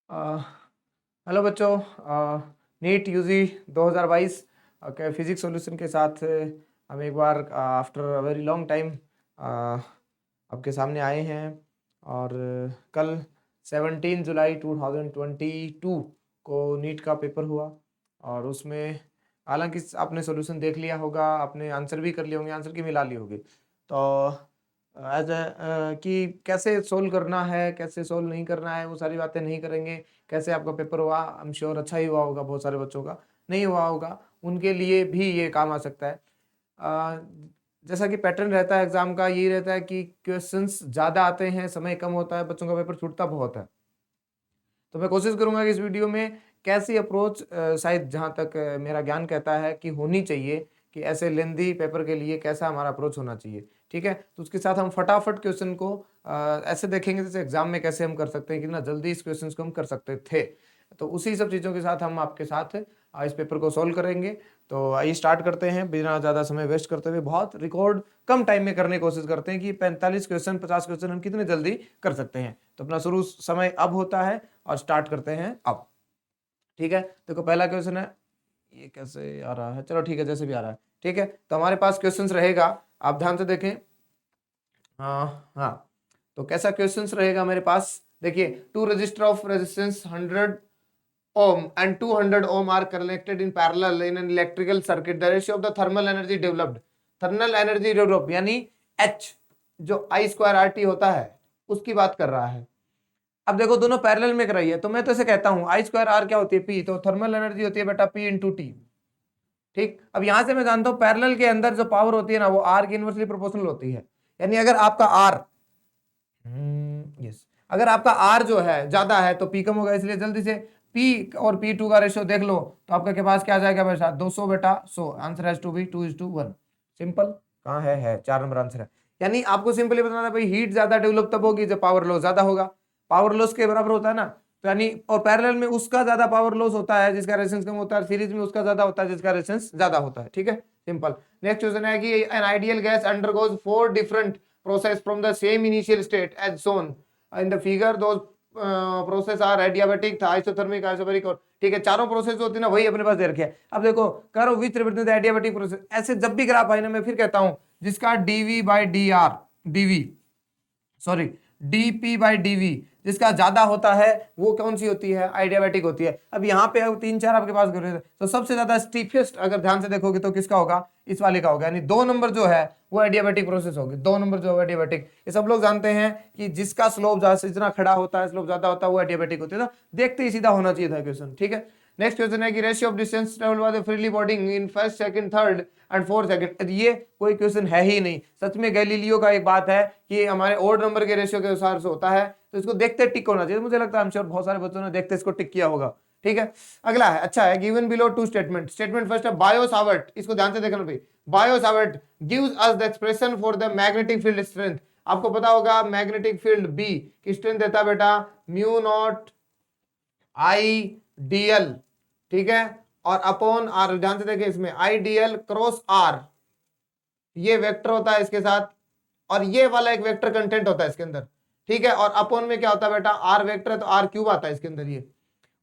अ, hello बच्चों। NEET UG 2022 के physics solution के साथ हम एक बार after a very long time आपके सामने आए हैं। और कल 17 जुलाई 2022 को नीट का पेपर हुआ और उसमें हालांकि आपने सॉल्यूशन देख लिया होगा, आपने आंसर भी कर लिए होंगे, आंसर की मिला ली होगी। तो एज कि कैसे सोल्व करना है, कैसे सोल्व नहीं करना है, वो सारी बातें नहीं करेंगे। कैसे आपका पेपर हुआ, आई एम श्योर अच्छा ही हुआ होगा, बहुत सारे बच्चों का नहीं हुआ होगा, उनके लिए भी ये काम आ सकता है। अ, जैसा कि पैटर्न रहता है एग्जाम का, यही रहता है कि क्वेश्चंस ज़्यादा आते हैं, समय कम होता है, बच्चों का पेपर छूटता बहुत है। तो मैं कोशिश करूंगा कि इस वीडियो में कैसी अप्रोच शायद जहां तक मेरा ज्ञान कहता है कि होनी चाहिए, कि ऐसे लेंदी पेपर के लिए कैसा हमारा अप्रोच होना चाहिए। ठीक है, तो उसके साथ हम फटाफट क्वेश्चन को ऐसे देखेंगे जैसे एग्जाम में कैसे हम कर सकते हैं, कितना जल्दी इस क्वेश्चन को हम कर सकते थे। तो उसी सब चीज़ों के साथ हम आपके साथ इस पेपर को सॉल्व करेंगे। तो आइए स्टार्ट करते हैं बिना ज़्यादा समय वेस्ट करते हुए। बहुत रिकॉर्ड कम टाइम में करने की कोशिश करते हैं कि 45 क्वेश्चन 50 क्वेश्चन हम कितने जल्दी कर सकते हैं। तो अपना शुरू समय अब होता है और स्टार्ट करते हैं अब। ठीक है, देखो पहला क्वेश्चन है, ये कैसे आ रहा है, चलो ठीक है जैसे भी आ रहा है। ठीक है, तो हमारे पास क्वेश्चंस रहेगा, आप ध्यान से देखें। हाँ हाँ, तो कैसा क्वेश्चंस रहेगा मेरे पास, देखिए two resistor of resistance 100 ohm and 200 ohm are connected in parallel in an electrical circuit. The ratio of the thermal energy developed, thermal energy develop यानी H जो I²RT होता है उसकी बात कर रहा है। अब देखो दोनों पैरेलल में कराई है, तो मैं तो ऐसे कहता हूं I²R क्या होती है, P, तो थर्मल एनर्जी होती है बेटा P इंटू टी। ठीक, अब यहां से मैं जानता हूं पैरेलल के अंदर जो पावर होती है ना वो R की इनवर्सली प्रोपोर्शनल होती है। यानी अगर आपका R यस, अगर आपका R जो है ज्यादा है तो P कम होगा, इसलिए जल्दी से P और P2 का रेशियो देख लो, तो आपका के पास क्या आ जाएगा बेटा 200 बेटा 100, answer has to be 2:1। Simple, कहाँ है 4 नंबर आंसर है। यानी आपको सिंपली बताना है भाई, हीट ज्यादा डेवलप तब होगी जब पावर लॉस ज्यादा होगा। पावर लॉस के बराबर होता है ना, तो यानी और पैरेलल में उसका ज्यादा पावर लॉस होता है जिसका रेजिस्टेंस कम होता है, सीरीज में उसका ज्यादा होता है जिसका रेजिस्टेंस ज्यादा होता है। ठीक है, सिंपल। नेक्स्ट क्वेश्चन है कि an ideal gas undergoes 4 different process from the same initial state as shown in the figure. Those process are adiabatic, isothermal, isobaric. और ठीक है, चारों प्रोसेस जो होती है ना वही अपने पास दे रखे हैं। अब देखो करो which represent the adiabatic process, ऐसे जब भी ग्राफ आए ना मैं फिर कहता हूं जिसका डीवी बाई डी आर, DV sorry DP by DV जिसका ज्यादा होता है वो कौन सी होती है, आइडियाबैटिक होती है। अब यहाँ पे 3 4 आपके पास तो सबसे ज्यादा स्टीफेस्ट अगर ध्यान से देखोगे तो किसका होगा, इस वाले का होगा, यानी 2 नंबर जो है वो एडियाबैटिक प्रोसेस होगी। 2 नंबर जो है एडियाबैटिक, ये सब लोग जानते हैं कि जिसका स्लोप जितना खड़ा होता है, स्लोप ज्यादा होता है वो एडियाबैटिक होती है। तो देखते ही सीधा होना चाहिए था क्वेश्चन। ठीक है, नेक्स्ट क्वेश्चन है कि ratio of distance travel by the freely body in first second third and fourth second. ये कोई क्वेश्चन है ही नहीं। सच में गैलीलियो का एक बात है कि हमारे ओड नंबर के रेशियो के अनुसार से होता है, तो इसको देखते टिक होना चाहिए। मुझे लगता है बहुत सारे बच्चों ने देखते इसको टिक किया होगा। ठीक है, अगला है, अच्छा है, given below two statement. Statement first है बायो सावर्ट, इसको ध्यान से देखना भाई। Biot Savart gives us the expression for the magnetic field strength. आपको पता होगा मैग्नेटिक फील्ड बी की स्ट्रेंथ देता है बेटा mu naught I D L. ठीक है, और अपॉन आर, ध्यान से देखिए इसमें I D L cross R, ये वेक्टर होता है इसके साथ, और ये वाला एक वेक्टर कंटेंट होता है इसके अंदर। ठीक है, और अपॉन में क्या होता है बेटा, आर वेक्टर है तो आर क्यूब आता है इसके अंदर ये,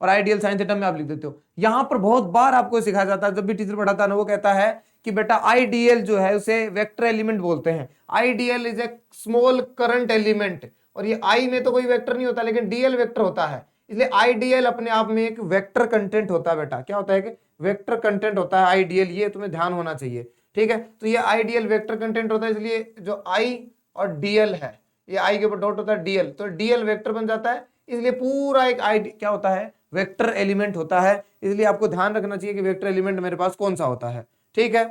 और आइडियल साइन थीटा में आप लिख देते हो। यहां पर बहुत बार आपको सिखाया जाता है, जब भी टीचर पढ़ाता है ना वो कहता है कि बेटा आईडीएल जो है उसे वेक्टर एलिमेंट बोलते हैं। IDL is a small current element, और ये आई में तो कोई वेक्टर नहीं होता लेकिन डीएल वेक्टर होता है, इसलिए आईडीएल अपने आप में एक वेक्टर कंटेंट होता है बेटा। क्या होता है कि वेक्टर कंटेंट होता है आईडीएल, ये तुम्हें ध्यान होना चाहिए। ठीक है, तो ये आईडीएल वेक्टर कंटेंट होता है, इसलिए जो आई और डीएल है, ये आई के ऊपर डॉट होता है डीएल, तो डीएल वेक्टर बन जाता है, इसलिए पूरा एक आई क्या होता है, वेक्टर एलिमेंट होता है। इसलिए आपको ध्यान रखना चाहिए कि वेक्टर एलिमेंट मेरे पास कौन सा होता है। ठीक है,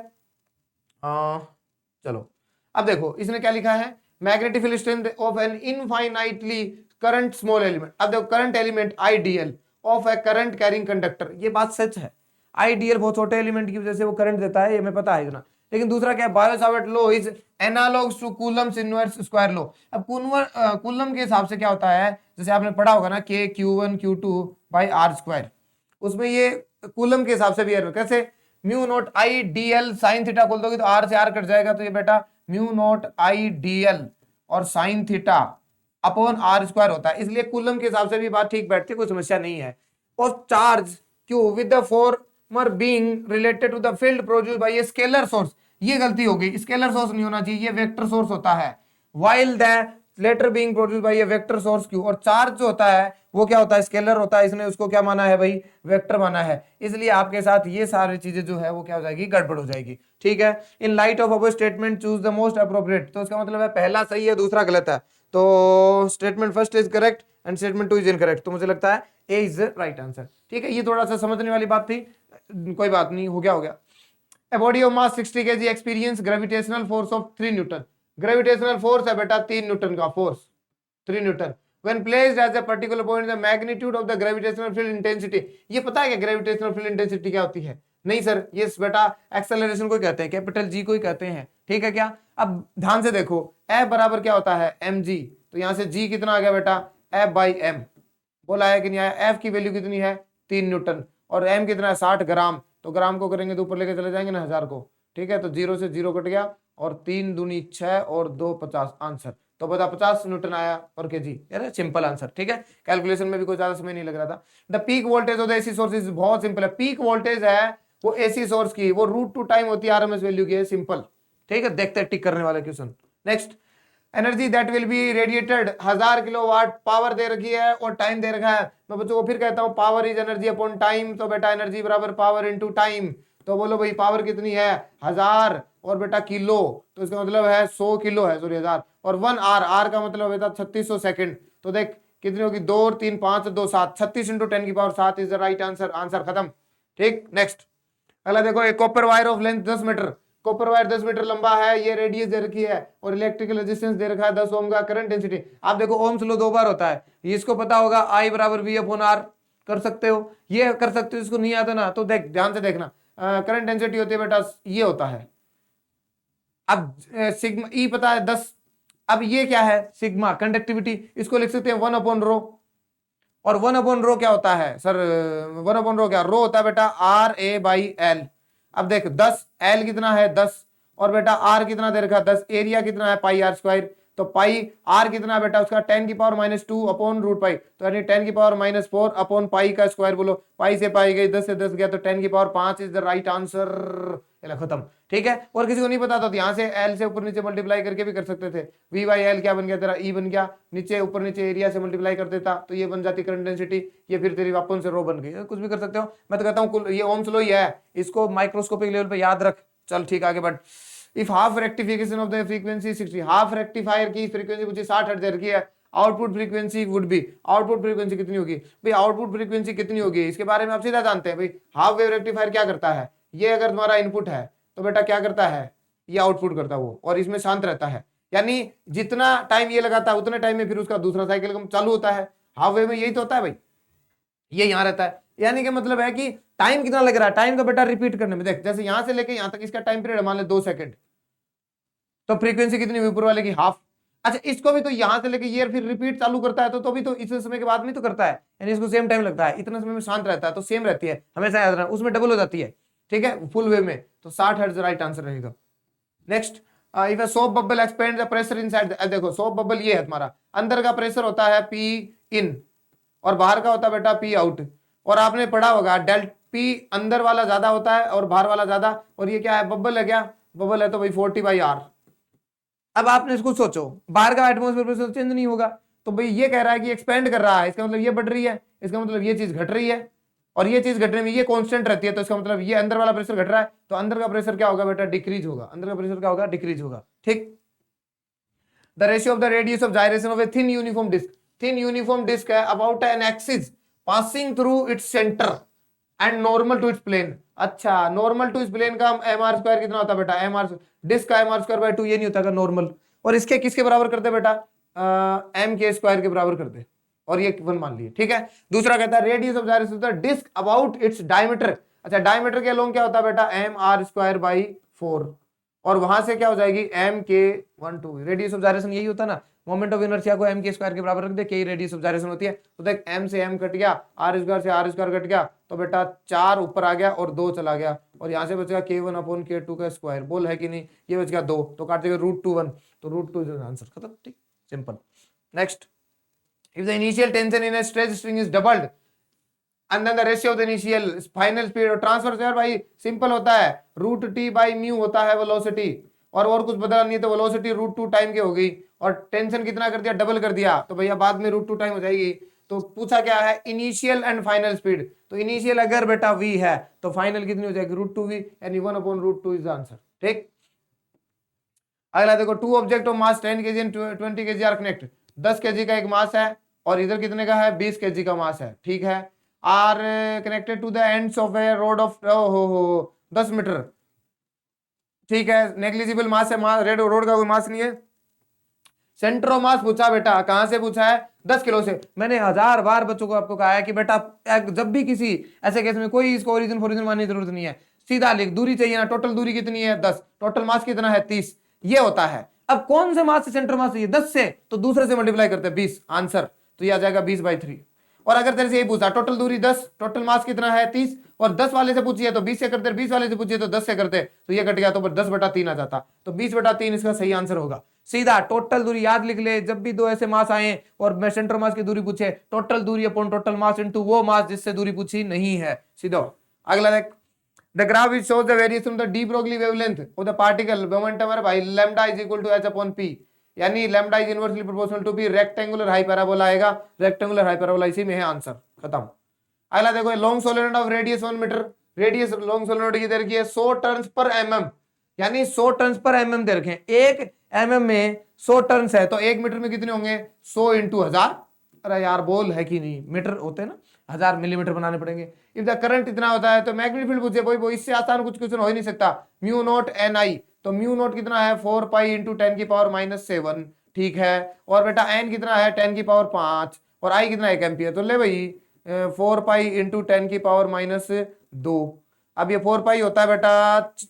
चलो अब देखो इसने क्या लिखा है, magnetic field strength of an infinitely current small element. अब देखो current element IDL of a current carrying conductor, ये बात सच है। आईडीएल बहुत छोटे एलिमेंट की वजह से वो करंट देता है, ये मैं पता है इतना। लेकिन दूसरा क्या है, Biot Savart law is analogous to Coulomb's inverse square law. अब कूलम के हिसाब से क्या होता है, जैसे आपने पढ़ा होगा ना के Q1 Q2 by are square, उसमें ये कूलम के हिसाब से भी है। कैसे, mu naught I D L sine theta खोल दोगे तो आर से आर कट जाएगा, तो ये बेटा mu naught I D L और sine theta upon R square होता है, इसलिए कूलम के हिसाब से भी बात ठीक बैठती है, कोई समस्या नहीं है। और charge Q with the former being related to the field produced by a scalar source, ये गलती हो गई, स्केलर सोर्स नहीं होना चाहिए, ये वेक्टर सोर्स होता है। while the later being produced by a vector source q, और चार्ज जो होता है वो क्या होता है, स्केलर होता है, इसने उसको क्या माना है भाई, वेक्टर माना है, इसलिए आपके साथ ये सारी चीजें जो है वो क्या हो जाएगी, गड़बड़ हो जाएगी। ठीक है, in light of above statement choose the most appropriate, तो इसका मतलब है पहला सही है दूसरा गलत है, तो statement first is correct and statement two is incorrect, तो मुझे लगता है ए इज द राइट आंसर। ठीक है, ये थोड़ा सा समझने वाली बात थी, कोई बात नहीं, हो गया। A body of mass 60 kg experience gravitational force of 3 Newton, gravitational force है बेटा 3 न्यूटन का force, 3 Newton. When placed at a particular point, the magnitude of the gravitational field intensity, ये पता है क्या ग्रेविटेशनल फील्ड इंटेंसिटी क्या होती है? नहीं सर, ये बेटा एक्सेलरेशन को कहते हैं, कैपिटल जी को ही कहते हैं। ठीक है क्या? अब ध्यान से देखो, F बराबर क्या होता है, mg, तो यहां से g कितना आ गया बेटा, F बाई m, बोला है कि नहीं आया? F की वैल्यू कितनी है, 3 न्यूटन, और m कितना है, 60 ग्राम, तो ग्राम को करेंगे तो ऊपर लेके चले जाएंगे ना 1000 को। ठीक है, तो 0 से 0 कट गया, और 3 दूनी 6 और 2 50, आंसर तो बता 50 न्यूटन आया और केजी। यार सिंपल आंसर। ठीक है, कैलकुलेशन में भी कोई ज्यादा समय नहीं लग रहा था। The peak voltage of the AC source is, बहुत सिंपल है, पीक वोल्टेज है वो एसी सोर्स की, वो √2 टाइम होती है आरएमएस वैल्यू की, सिंपल। ठीक है, देखते हैं टिक करने वाला question. Next, energy that will be radiated, 1000 kilowatt power दे रखी है और टाइम दे रखा है। मैं बच्चों को फिर कहता हूं, power is energy upon time, तो बेटा एनर्जी बराबर पावर इनटू टाइम, तो बोलो भाई पावर कितनी है, 1000 और बेटा किलो, तो इसका मतलब है 100 किलो है, सॉरी 1000, और 1 आर, आर का मतलब है 3600 सेकंड, तो देख कितनी होगी, 2 और 3 5 2 7, 36 इंटू 10 की power 7 is the right answer, answer खत्म। ठीक, नेक्स्ट अगला देखो, एक copper wire of length 10 metre, copper wire 10 metre लंबा है, ये रेडियस दे रखी है और इलेक्ट्रिकल रेजिस्टेंस दे रखा है 10 ओम का, करंट डेंसिटी आप देखो ओम्स लो 2 बार होता है, इसको पता होगा I बराबर V अपॉन R, कर सकते हो, ये कर सकते हो, इसको नहीं आता ना तो देख ध्यान से देखना, करंट डेंसिटी होती है बेटा ये होता है, अब सिग्मा ई पता है 10, अब ये क्या है सिग्मा कंडक्टिविटी, इसको लिख सकते हैं 1 अपॉन रो, और 1 अपॉन रो क्या होता है सर, 1 अपॉन रो क्या, रो होता है बेटा RA बाई L। अब देख 10, L कितना है 10, और बेटा R कितना दे रखा 10, एरिया कितना है पाई आर स्क्वायर, तो पाई R कितना है बेटा उसका 10 की पावर -2 अपॉन रूट पाई, तो यानी 10 की पावर -4 अपॉन पाई का स्क्वायर, बोलो पाई से पाई गई, 10 से 10 गया, तो 10 की power 5 is the right answer, खत्म। ठीक है, और किसी को नहीं पता तो यहाँ से L से ऊपर नीचे मल्टीप्लाई करके भी कर सकते थे, V बाई L क्या बन गया तेरा, E बन गया, नीचे ऊपर नीचे एरिया से मल्टीप्लाई कर देता तो ये बन जाती करंट डेंसिटी, ये फिर तेरी वापस से रो बन गई, कुछ भी कर सकते हो। मैं तो कहता हूँ ये ओम्स लॉ ही है, इसको माइक्रोस्कोपिक लेवल पे याद रख। चल ठीक, आगे बढ़। If half rectification of the frequency 60, half rectifier की फ्रीक्वेंसी मुझे 60 हर्ट्ज दे रखी है, output frequency would be, output frequency कितनी होगी भाई, आउटपुट फ्रीक्वेंसी कितनी होगी इसके बारे में आप सीधा जानते हैं भाई, हाफ वेव रेक्टिफायर क्या करता है, ये अगर तुम्हारा इनपुट है तो बेटा क्या करता है, ये आउटपुट करता है वो, और इसमें शांत रहता है, यानी जितना टाइम ये लगाता है उतने टाइम में फिर उसका दूसरा साइकिल चालू होता है, हाफ वेव में यही तो होता है भाई, ये यहां रहता है, यानी कि मतलब है कि टाइम कितना लग रहा है, टाइम का बेटा रिपीट करने में, देख जैसे यहां से लेके यहां तक इसका टाइम पीरियड मान ले 2 सेकंड, तो फ्रीक्वेंसी कितनी हुई ऊपर वाले की, हाफ। अच्छा इसको भी तो यहां से लेके ये फिर रिपीट चालू करता है, तो भी तो इस समय के बाद में तो करता है, यानी इसको सेम टाइम लगता है, इतना समय में शांत रहता है तो सेम रहती है, हमेशा याद रखना, उसमें डबल हो जाती है। ठीक है, फुल वेव में तो 60 हर्ट्ज राइट आंसर रहेगा। Next, if a soap bubble expand the pressure inside, देखो सोप बबल ये है तुम्हारा, अंदर का प्रेशर होता है P इन और बाहर का होता है बेटा P आउट, और आपने पढ़ा होगा डेल्ट P अंदर वाला ज्यादा होता है और बाहर वाला ज्यादा, और ये क्या है बबल है, क्या बबल है, तो भाई 40/R। अब आपने इसको सोचो, बाहर का एटमॉस्फेयर प्रेशर चेंज नहीं होगा, तो भाई ये कह रहा है कि एक्सपेंड कर रहा है, इसका मतलब ये बढ़ रही है, इसका मतलब ये चीज घट रही है, और ये चीज घटने में ये कांस्टेंट रहती है, तो इसका मतलब ये अंदर वाला प्रेशर घट रहा है, तो अंदर का प्रेशर क्या होगा बेटा, डिक्रीज होगा, अंदर का प्रेशर क्या होगा, डिक्रीज होगा। ठीक, the ratio of the radius of gyration of a thin uniform disc, thin uniform disc है about an axis passing through its centre and normal to its plane. अच्छा, नॉर्मल टू इट्स प्लेन का mr square कितना होता है बेटा, mr disc का mr square by 2, ये नहीं होता नॉर्मल, और इसके किसके बराबर करते बेटा, m के स्क्वायर के बराबर करते, और ये 1 मान लिए। ठीक है, दूसरा कहता है radius of gyration of the disc about its diameter, अच्छा डायमीटर के अलोंग क्या होता है बेटा, mr स्क्वायर बाई 4, और वहां से क्या हो जाएगी m के 1 2, रेडियस ऑफ जायरेशन यही होता है ना, मोमेंट ऑफ इनर्शिया को m के स्क्वायर के बराबर रख दे, के रेडियस ऑफ जायरेशन होती है, तो देख m से m कट गया, r स्क्वायर से r स्क्वायर कट गया, तो बेटा 4 ऊपर आ गया और 2 चला गया, और यहां से बचेगा k1 अपॉन k2 का स्क्वायर, बोल है कि नहीं, ये बच गया 2, तो काट देगा √2 1, तो √2 इज आंसर, खत्म। ठीक, simple. Next, If the initial tension in a stretched string is doubled and then the ratio of the initial final speed और ट्रांसफर यार भाई सिंपल होता है, रूट टी बाई म्यू होता है वेलोसिटी, और कुछ बदला नहीं है, तो वेलोसिटी रूट टू टाइम की हो गई, और टेंशन कितना कर दिया, डबल कर दिया, तो भैया बाद में रूट टू टाइम हो जाएगी। तो पूछा क्या है, इनिशियल एंड फाइनल स्पीड, तो इनिशियल अगर बेटा v है तो फाइनल कितनी हो जाएगी, रूट टू वी, यानी 1/√2 इज द आंसर। ठीक, अगला देखो, two object of mass 10 kg and 20 kg are connect, 10 kg का एक मास है और इधर कितने का है, 20 kg का मास है। ठीक है, are connected to the ends of a rod of 10 metre. ठीक है, नेग्लिजिबल मास है, रेड रोड का कोई मास नहीं है। सेंटर ऑफ मास पूछा बेटा, कहां से पूछा है, 10 किलो से। मैंने 1000 बार बच्चों को आपको कहा है कि बेटा जब भी किसी ऐसे केस में कोई इसको ओरिजिन फोरिजिन मानने की जरूरत नहीं है, सीधा लिख, दूरी चाहिए ना, टोटल दूरी कितनी है 10, टोटल मास कितना है 30, ये होता है। अब कौन से मास से सेंटर मास चाहिए, 10 से, तो दूसरे से मल्टीप्लाई करते हैं 20, आंसर तो ये आ जाएगा 20/3। और अगर तेरे से यही पूछा टोटल दूरी 10, टोटल मास कितना है 30, और 10 वाले से पूछिए तो 20 से करते, 20 वाले से पूछिए तो 10 से करते, तो ये कट गया, तो 10/3 आ जाता, तो 20/3 इसका सही आंसर होगा। सीधा टोटल दूरी याद लिख ले, जब भी दो ऐसे मास आए और मैं सेंटर मास की दूरी पूछे, टोटल दूरी अपॉन टोटल मास इनटू वो मास जिससे दूरी पूछी नहीं है, सीधा। अगला देख, the graph which shows the variation of the de Broglie wavelength of the particle momentum है भाई, lambda is equal to h/p, यानी lambda is inversely proportional to P, rectangular hyperbola आएगा, रेक्टेंगुलर हाइपरबोला इसी में है आंसर, खत्म। अगला देखो, long solenoid of radius 1 metre, radius long solenoid की दे रखी है 100 टर्न्स पर mm, यानी 100 टर्न्स पर mm दे रखे हैं, 1 mm में 100 टर्न्स है, तो 1 मीटर में कितने होंगे, 100 × 1000, अरे यार बोल है कि नहीं, मीटर होते हैं ना, 1000 मिलीमीटर बनाने पड़ेंगे। इफ द करंट इतना होता है तो मैग्नेटिक फील्ड पूछे, वो इससे आसान कुछ क्वेश्चन हो ही नहीं सकता, म्यू नॉट एन आई, तो म्यू नॉट कितना है 4 पाई × 10⁻⁷, ठीक है, और बेटा एन कितना है 10⁵, और आई कितना है 1 एम्पियर, तो ले भाई 4 पाई × 10⁻²। अब ये 4 पाई होता है बेटा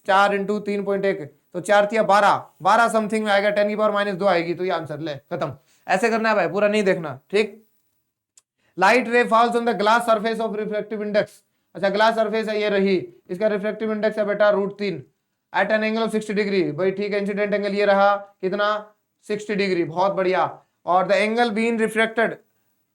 4 × 3.1, तो 4 × 12 समथिंग में आएगा, 10⁻² आएगी, तो ये आंसर ले, खत्म। ऐसे करना है भाई, पूरा नहीं देखना, ठीक। Light ray falls on the glass surface of refractive index, अच्छा ग्लास सरफेस है ये रही, इसका रिफ्रैक्टिव इंडेक्स है बेटा √3 at an angle of 60 degree, भाई ठीक है, इंसिडेंट एंगल ये रहा कितना 60 डिग्री, बहुत बढ़िया, और the angle been refracted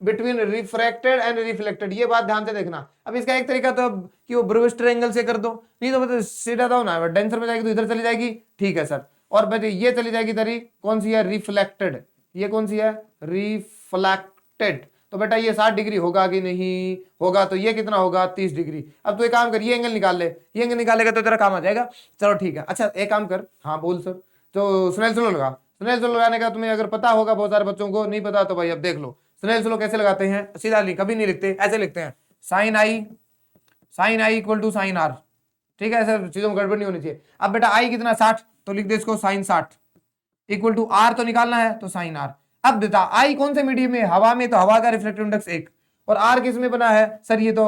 between refracted and reflected, ये बात ध्यान से देखना। अब इसका एक तरीका तो अब कि वो ब्रूस्टर एंगल से कर दो, नहीं तो मतलब सीधा दो ना, डेंसर में जाएगी तो इधर चली जाएगी, ठीक है सर, और बेटे ये चली जाएगी तरी, कौन सी है रिफ्लेक्टेड, ये कौन सी है रिफ्लेक्टेड, तो बेटा ये 60 डिग्री होगा कि नहीं होगा, तो ये कितना होगा 30 डिग्री। अब तो एक काम कर, ये एंगल निकाल ले, ये एंगल निकालेगा तो तेरा काम आ जाएगा, चलो ठीक है। अच्छा एक काम कर, हाँ बोल सर, तो स्नेल स्लो लगा, स्नेल स्लो लगाने का तुम्हें अगर पता होगा, बहुत सारे बच्चों को नहीं पता, तो भाई अब देख लो स्नेल स्लो कैसे लगाते हैं, सीधा नहीं, कभी नहीं लिखते, ऐसे लिखते हैं, sine I equal to sine R, ठीक है, ऐसे चीजों में गड़बड़ नहीं होनी चाहिए। अब बेटा आई कितना 60, तो लिख दे इसको साइन 60 इक्वल टू आर, तो निकालना है तो साइन आर। अब बेटा आई कौन से मीडियम में, हवा में, तो हवा का रिफ्लेक्टिव इंडेक्स 1, और आर किस में बना है सर, ये तो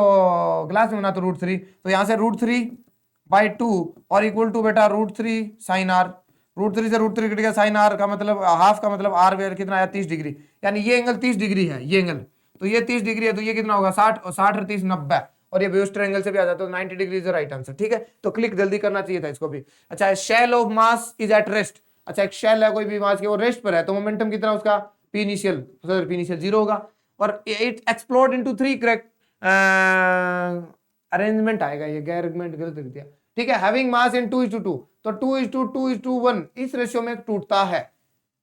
ग्लास में बना, तो √3, तो यहां से √3/2 और इक्वल टू बेटा √3 साइन आर, √3 से √3 कट गया, साइन आर का मतलब हाफ का मतलब आर वेयर कितना आया 30 डिग्री, यानी ये एंगल 30 डिग्री है, ये एंगल, तो ये 30 डिग्री है, तो ये कितना होगा 60, और 60 और 30 90, और ये ब्यूस्टर एंगल से भी आ जाता है, तो 90 degree is the right answer, ठीक है, तो क्लिक जल्दी करना चाहिए था इसको भी। अच्छा, shell of mass is at rest, अच्छा एक शेल है कोई भी मास के, वो रेस्ट पर है, तो मोमेंटम कितना उसका P initial, sir P initial 0 होगा, और it explode into 3 crack, arrangement आएगा, ये अरेंजमेंट गलत लिख दिया, ठीक है, हैविंग मास इन 2:2, तो 2:2:1 इस रेशियो में टूटता है,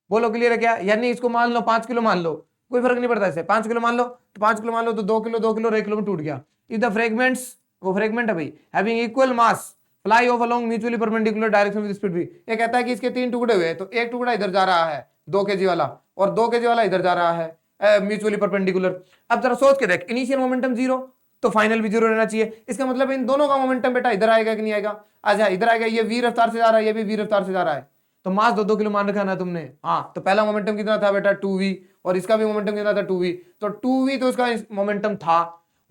बोलो क्लियर है क्या, यानी इसको मान लो 5 किलो मान लो, कोई फर्क नहीं पड़ता इसे, 5 किलो मान लो, तो 5 किलो मान लो, तो 2 किलो 2 किलो 1 किलो में टूट गया। इफ द फ्रेगमेंट्स, वो फ्रेगमेंट है भाई, having equal mass fly of along mutually perpendicular direction with speed भी, ये कहता है कि इसके 3 टुकड़े हुए, तो एक टुकड़ा इधर जा रहा है 2 kg वाला, और 2 kg वाला इधर जा रहा है म्यूचुअली परपेंडिकुलर। अब जरा सोच के देख, इनिशियल मोमेंटम 0, तो फाइनल भी 0 रहना चाहिए, इसका मतलब इन दोनों का मोमेंटम बेटा इधर आएगा कि नहीं आएगा, अच्छा इधर आएगा, ये v रफ्तार से जा रहा है, ये भी v रफ्तार से जा रहा है, तो मास 2-2 किलो मान रखा ना तुमने, हाँ, तो पहला मोमेंटम कितना था बेटा 2v, और इसका भी मोमेंटम कितना था 2v, तो 2v तो इसका मोमेंटम था,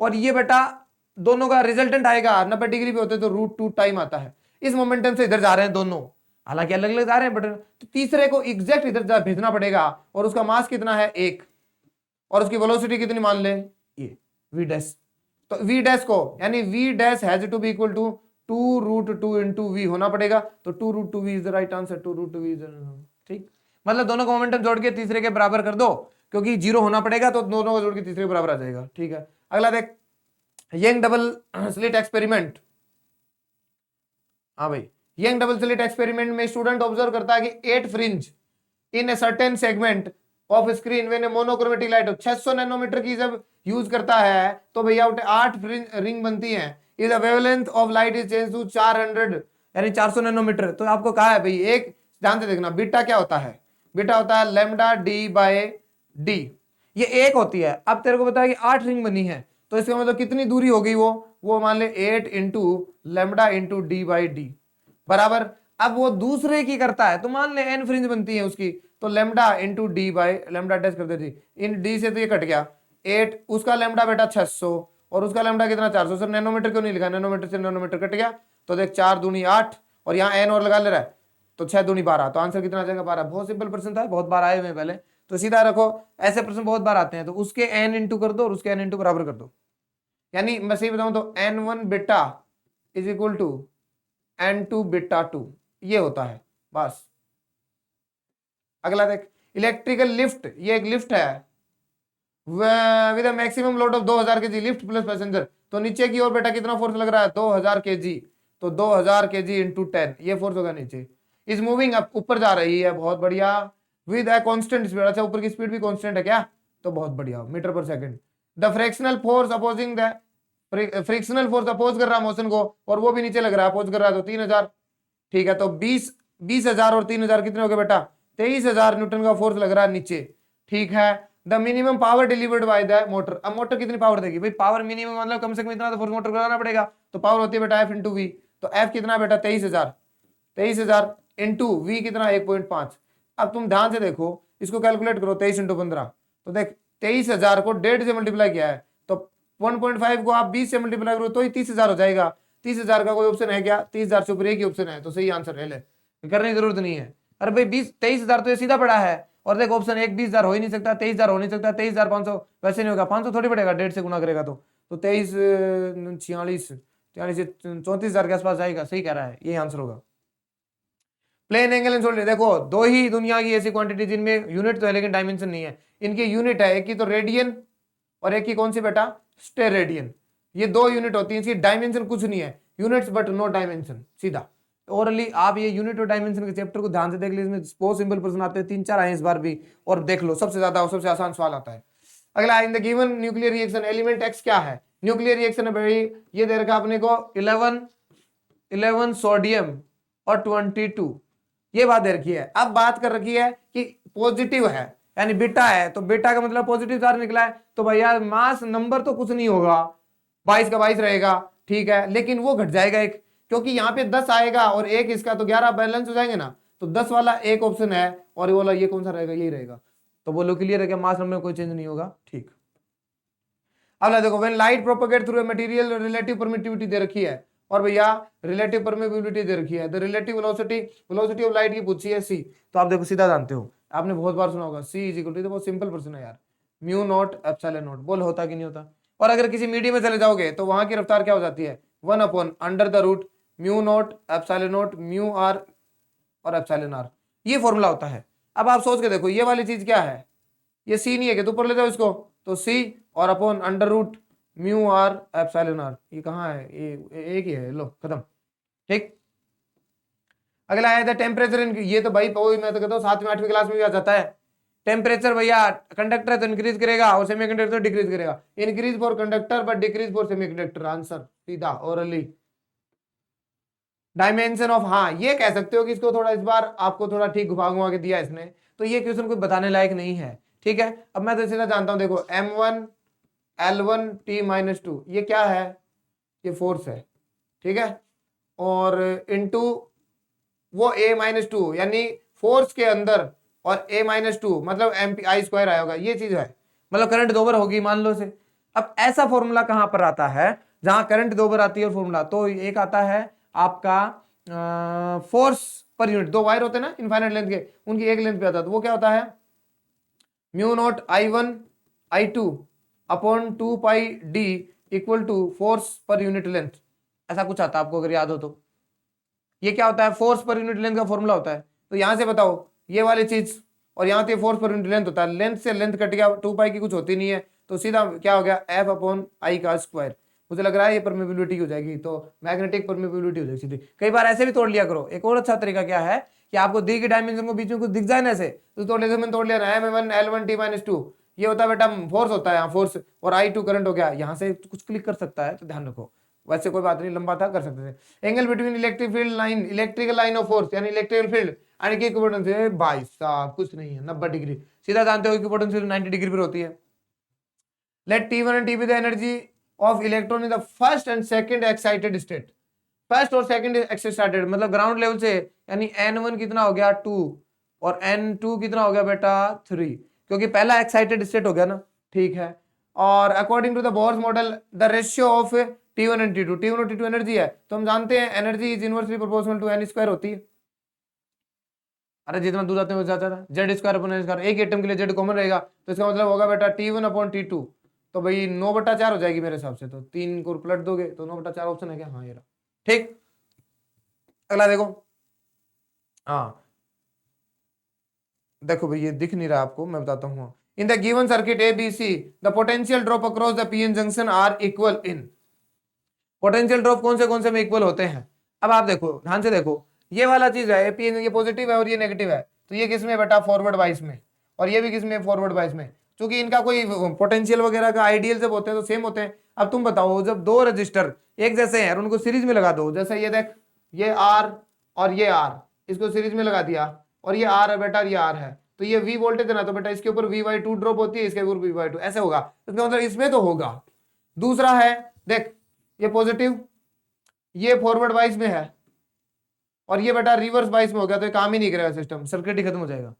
और ये बेटा दोनों का रिजल्टेंट आएगा 90 डिग्री पे होते तो √2 टाइम आता है, इस मोमेंटम से इधर जा रहे हैं दोनों, हालांकि अलग अलग जा रहे हैं, बट तो तीसरे को एग्जैक्ट इधर भेजना पड़ेगा, और उसका मास कितना है 1, और उसकी वेलोसिटी कितनी मान ले ये v डैश, तो v डैश को यानी v dash has to be equal to 2√2 into v होना पड़ेगा, तो 2√2v is the right answer, 2√2v is, ठीक, मतलब दोनों का मोमेंटम जोड़ के तीसरे के बराबर कर दो, क्योंकि 0 होना पड़ेगा तो दोनों को जोड़ के तीसरे के बराबर आ जाएगा। ठीक है, अगला देख, यंग डबल स्लिट एक्सपेरिमेंट। हाँ भाई, यंग डबल स्लिट एक्सपेरिमेंट में स्टूडेंट ऑब्जर्व करता है कि 8 fringe in a certain segment of screen when a monochromatic light 600 nanometre की जब यूज करता है तो भैया 8 रिंग बनती हैं। Is the wavelength of light is change to 400 यानी 400 नैनोमीटर। तो आपको कहा है भाई, एक ध्यान से देखना, बीटा क्या होता है? बीटा होता है लैम्डा डी बाय डी, ये एक होती है। अब तेरे को पता है कि 8 रिंग बनी है, तो इसका मतलब कितनी दूरी हो गई? वो मान ले 8 into lambda into D by D बराबर। अब वो दूसरे की करता है तो मान ले n फ्रिंज बनती है उसकी, तो lambda into D by lambda attach कर देती, इन डी से तो ये कट गया 8, उसका लैम्डा बेटा 600 और उसका लैम्डा कितना 400। सर नैनोमीटर क्यों नहीं लिखा? नैनोमीटर से नैनोमीटर कट गया, तो देख 4 दूनी 8 और यहाँ n और लगा ले रहा है, तो 6 दूनी 12, तो आंसर कितना आ जाएगा? 12। बहुत सिंपल प्रश्न था, बहुत बार आए हुए पहले, तो सीधा रखो, ऐसे प्रश्न बहुत बार आते हैं, तो उसके n इंटू कर दो और उसके n इंटू बराबर कर दो। यानी मैं सही बताऊं तो n1 beta is equal to n2 beta 2, ये होता है बस। अगला देख, इलेक्ट्रिकल लिफ्ट, ये एक लिफ्ट है with a maximum load of 2000 KG, lift plus passenger, तो नीचे की ओर बेटा कितना फोर्स लग रहा है? 2000 केजी, तो 2000 केजी इंटू 10 ये फोर्स होगा नीचे। इज मूविंग अप, ऊपर जा रही है, बहुत बढ़िया, विद अ कांस्टेंट स्पीड। अच्छा, ऊपर की स्पीड भी कांस्टेंट है क्या? तो बहुत बढ़िया, मीटर पर second. The frictional force opposing the frictional force oppose कर रहा है मोशन को, और वो भी नीचे लग रहा है, अपोज कर रहा है, तो 3000। ठीक है, तो 20,000 और 3000 कितने हो गए बेटा? 23,000 न्यूटन का फोर्स लग रहा है नीचे। ठीक है, the minimum power delivered by the motor. अब मोटर कितनी पावर देगी भाई? पावर मिनिमम मतलब कम से कम इतना तो फोर्स मोटर को लगाना पड़ेगा, तो पावर होती है बेटा F इंटू वी, तो F कितना बेटा? 23,000 इंटू वी कितना? 1.5। अब तुम ध्यान से देखो, इसको कैलकुलेट करो, 23 इंटू 15, तो देख 23,000 को 1.5 से मल्टीप्लाई किया है, तो 1.5 को आप 20 से मल्टीप्लाई करो तो ही 30,000 हो जाएगा। 30,000 का कोई ऑप्शन है क्या? 30,000 से ऊपर एक ही ऑप्शन है, तो सही आंसर है, ले करने की जरूरत नहीं है। अरे भाई 23,000 तो ये सीधा पड़ा है, और देख ऑप्शन एक 20,000 हो ही नहीं सकता, 23,000 हो नहीं सकता, 23,500 वैसे नहीं होगा, 500 थोड़ी पड़ेगा, 1.5 से गुना करेगा तो 23 46 से 34,000 के आसपास जाएगा। सही कह रहा है, ये आंसर होगा। प्लेन एंगल एंड सोल्डर, देखो दो ही दुनिया की ऐसी क्वांटिटी जिनमें यूनिट तो है लेकिन डायमेंशन नहीं है। इनकी यूनिट है, एक की तो रेडियन और एक की कौन सी बेटा? स्टेरेडियन। ये 2 यूनिट होती है, इसकी डायमेंशन कुछ नहीं है, यूनिट्स बट नो डायमेंशन। सीधा ओरली आप ये यूनिट और डायमेंशन के चैप्टर को ध्यान से देख लीजिए, इसमें बहुत सिंपल प्रश्न आते हैं, 3-4 आए इस बार भी, और देख लो सबसे ज्यादा और सबसे आसान सवाल आता है। अगला, इन the given nuclear reaction element x क्या है? न्यूक्लियर रिएक्शन है भाई, ये दे रखा अपने को 11 सोडियम और 22, ये बात दे रखी है। अब बात कर रखी है कि पॉजिटिव है यानी बेटा है, तो बेटा का मतलब पॉजिटिव चार्ज निकला है, तो भैया मास नंबर तो कुछ नहीं होगा, 22 का 22 रहेगा। ठीक है, लेकिन वो घट जाएगा एक, क्योंकि यहाँ पे 10 आएगा और एक इसका, तो 11 बैलेंस हो जाएंगे ना, तो 10 वाला एक ऑप्शन है और ये वाला, ये कौन सा रहेगा? यही रहेगा। तो बोलो क्लियर है क्या? मास नंबर में कोई चेंज नहीं होगा। ठीक, अब देखो, when light propagate through a material, relative permittivity दे रखी है, और भैया रिलेटिव परमिटिविटी दे रखी है, the relative velocity of light की पूछी है सी, तो आप देखो सीधा जानते हो, आपने बहुत बार सुना होगा, सी इज इक्वल टू, बहुत सिंपल प्रश्न है यार, म्यू नॉट एप्सिलॉन नॉट। बोल होता कि नहीं होता? और अगर किसी मीडियम में चले जाओगे तो वहां की रफ्तार क्या हो जाती है? 1/√√ mu naught epsilon naught mu R और एप्सिलॉन आर, ये फॉर्मूला होता है। अब आप सोच के देखो, ये वाली चीज क्या है? ये सी नहीं है कि तो ऊपर ले जाओ इसको, तो सी और upon √ mu R epsilon R, ये कहाँ है? ये एक ही है, लो खत्म। ठीक, अगला है द टेम्परेचर ये तो भाई मैं तो कहता हूँ 7वीं 8वीं क्लास में भी आ जाता है। टेम्परेचर भैया, कंडक्टर है तो इंक्रीज करेगा और सेमीकंडक्टर तो डिक्रीज करेगा, increase for conductor but decrease for semiconductor, answer सीधा ओरली। डायमेंशन ऑफ, हाँ ये कह सकते हो कि इसको थोड़ा इस बार आपको थोड़ा ठीक घुमा घुमा के दिया इसने, तो ये क्वेश्चन कोई बताने लायक नहीं है। ठीक है, अब मैं तो सीधा जानता हूं, देखो m1 L1 T-2, ये क्या है? ये फोर्स है। ठीक है, और इनटू वो A-2 यानी फोर्स के अंदर, और A-2 मतलब MP I² आया होगा, ये चीज है, मतलब करंट 2 बार होगी मान लो से। अब ऐसा फॉर्मूला कहां पर आता है जहां करंट 2 बार आती है फॉर्मूला? तो एक आता है आपका फोर्स पर यूनिट, 2 वायर होते हैं ना इनफाइनाइट लेंथ के, उनकी एक लेंथ पे आता है, तो वो क्या होता है? Mu naught I1 I2 upon 2πD equal to force पर यूनिट लेंथ, ऐसा कुछ आता है आपको अगर याद हो तो। ये क्या होता है? फोर्स पर यूनिट लेंथ का फॉर्मूला होता है। तो यहां से बताओ ये वाली चीज और यहाँ पे फोर्स पर यूनिट लेंथ होता है, लेंथ से लेंथ कट गया, 2 पाई की कुछ होती नहीं है, तो सीधा क्या हो गया F अपॉन आई का स्क्वायर। मुझे लग रहा है ये परमेबिलिटी हो जाएगी, तो मैग्नेटिक परमेबिलिटी हो जाएगी सीधी। कई बार ऐसे भी तोड़ लिया करो। एक और अच्छा तरीका क्या है कि आपको दी की डायमेंशन को बीच में कुछ दिख जाए ना ऐसे, तो तोड़ लेते, मैंने तोड़ लिया ना M1 L1 T-2, ये होता है बेटा फोर्स होता है यहाँ फोर्स, और I2 करंट हो गया, यहाँ से कुछ क्लिक कर सकता है, तो ध्यान रखो। वैसे कोई बात नहीं, लंबा था कर सकते थे। Angle between electric field line, electrical line of force यानी इलेक्ट्रिकल फील्ड एंड की इक्विपोटेंस है, भाई साहब कुछ नहीं है 90 डिग्री, सीधा जानते हो इक्विपोटेंस 90 डिग्री पर होती है। Let T1 and T be the energy of electron in the first and second excited state। First और सेकंड एक्साइटेड मतलब ग्राउंड लेवल से, यानी N1 कितना हो गया 2 और N2 कितना हो गया बेटा 3, क्योंकि पहला एक्साइटेड स्टेट हो गया ना, ठीक है। और according to the Bohr's model the ratio of T1 and T2, T1 और T2 एनर्जी है, तो हम जानते हैं energy is inversely proportional to n² होती है। अरे जितना दूर जाते हैं ज्यादा Z² अपॉन n², एक एटम के लिए Z कॉमन रहेगा, तो इसका मतलब होगा बेटा T1 अपॉन T2, तो भाई 9/4 हो जाएगी मेरे हिसाब से, तो 3 को पलट दोगे तो 9/4 ऑप्शन है क्या? हाँ ये रहा, ठीक। अगला देखो, हाँ देखो भाई ये दिख नहीं रहा आपको, मैं बताता हूँ। In the given circuit ABC the potential drop across the PN junction are equal in. Potential drop कौन से में इक्वल होते हैं? अब आप देखो ध्यान से देखो, ये वाला चीज है PN, ये पॉजिटिव है और ये नेगेटिव है, तो ये किस में बेटा फॉरवर्ड वाइस में, और ये भी किस में फॉरवर्ड वाइस में, क्योंकि इनका कोई पोटेंशियल वगैरह का आइडियल जब होते हैं तो सेम होते हैं। अब तुम बताओ जब दो रजिस्टर एक जैसे हैं और उनको सीरीज में लगा दो, जैसे ये देख ये R और ये R, इसको सीरीज में लगा दिया, और ये R है बेटा, ये R है, तो ये V वोल्टेज है ना, तो बेटा इसके ऊपर V/2 ड्रॉप होती है, इसके ऊपर V/2 ऐसे होगा, इसका मतलब इसमें तो होगा। दूसरा है देख ये पॉजिटिव, ये फॉरवर्ड वाइस में है, और ये बेटा रिवर्स वाइस में हो गया, तो ये काम ही नहीं करेगा सिस्टम, सर्किट ही खत्म हो जाएगा,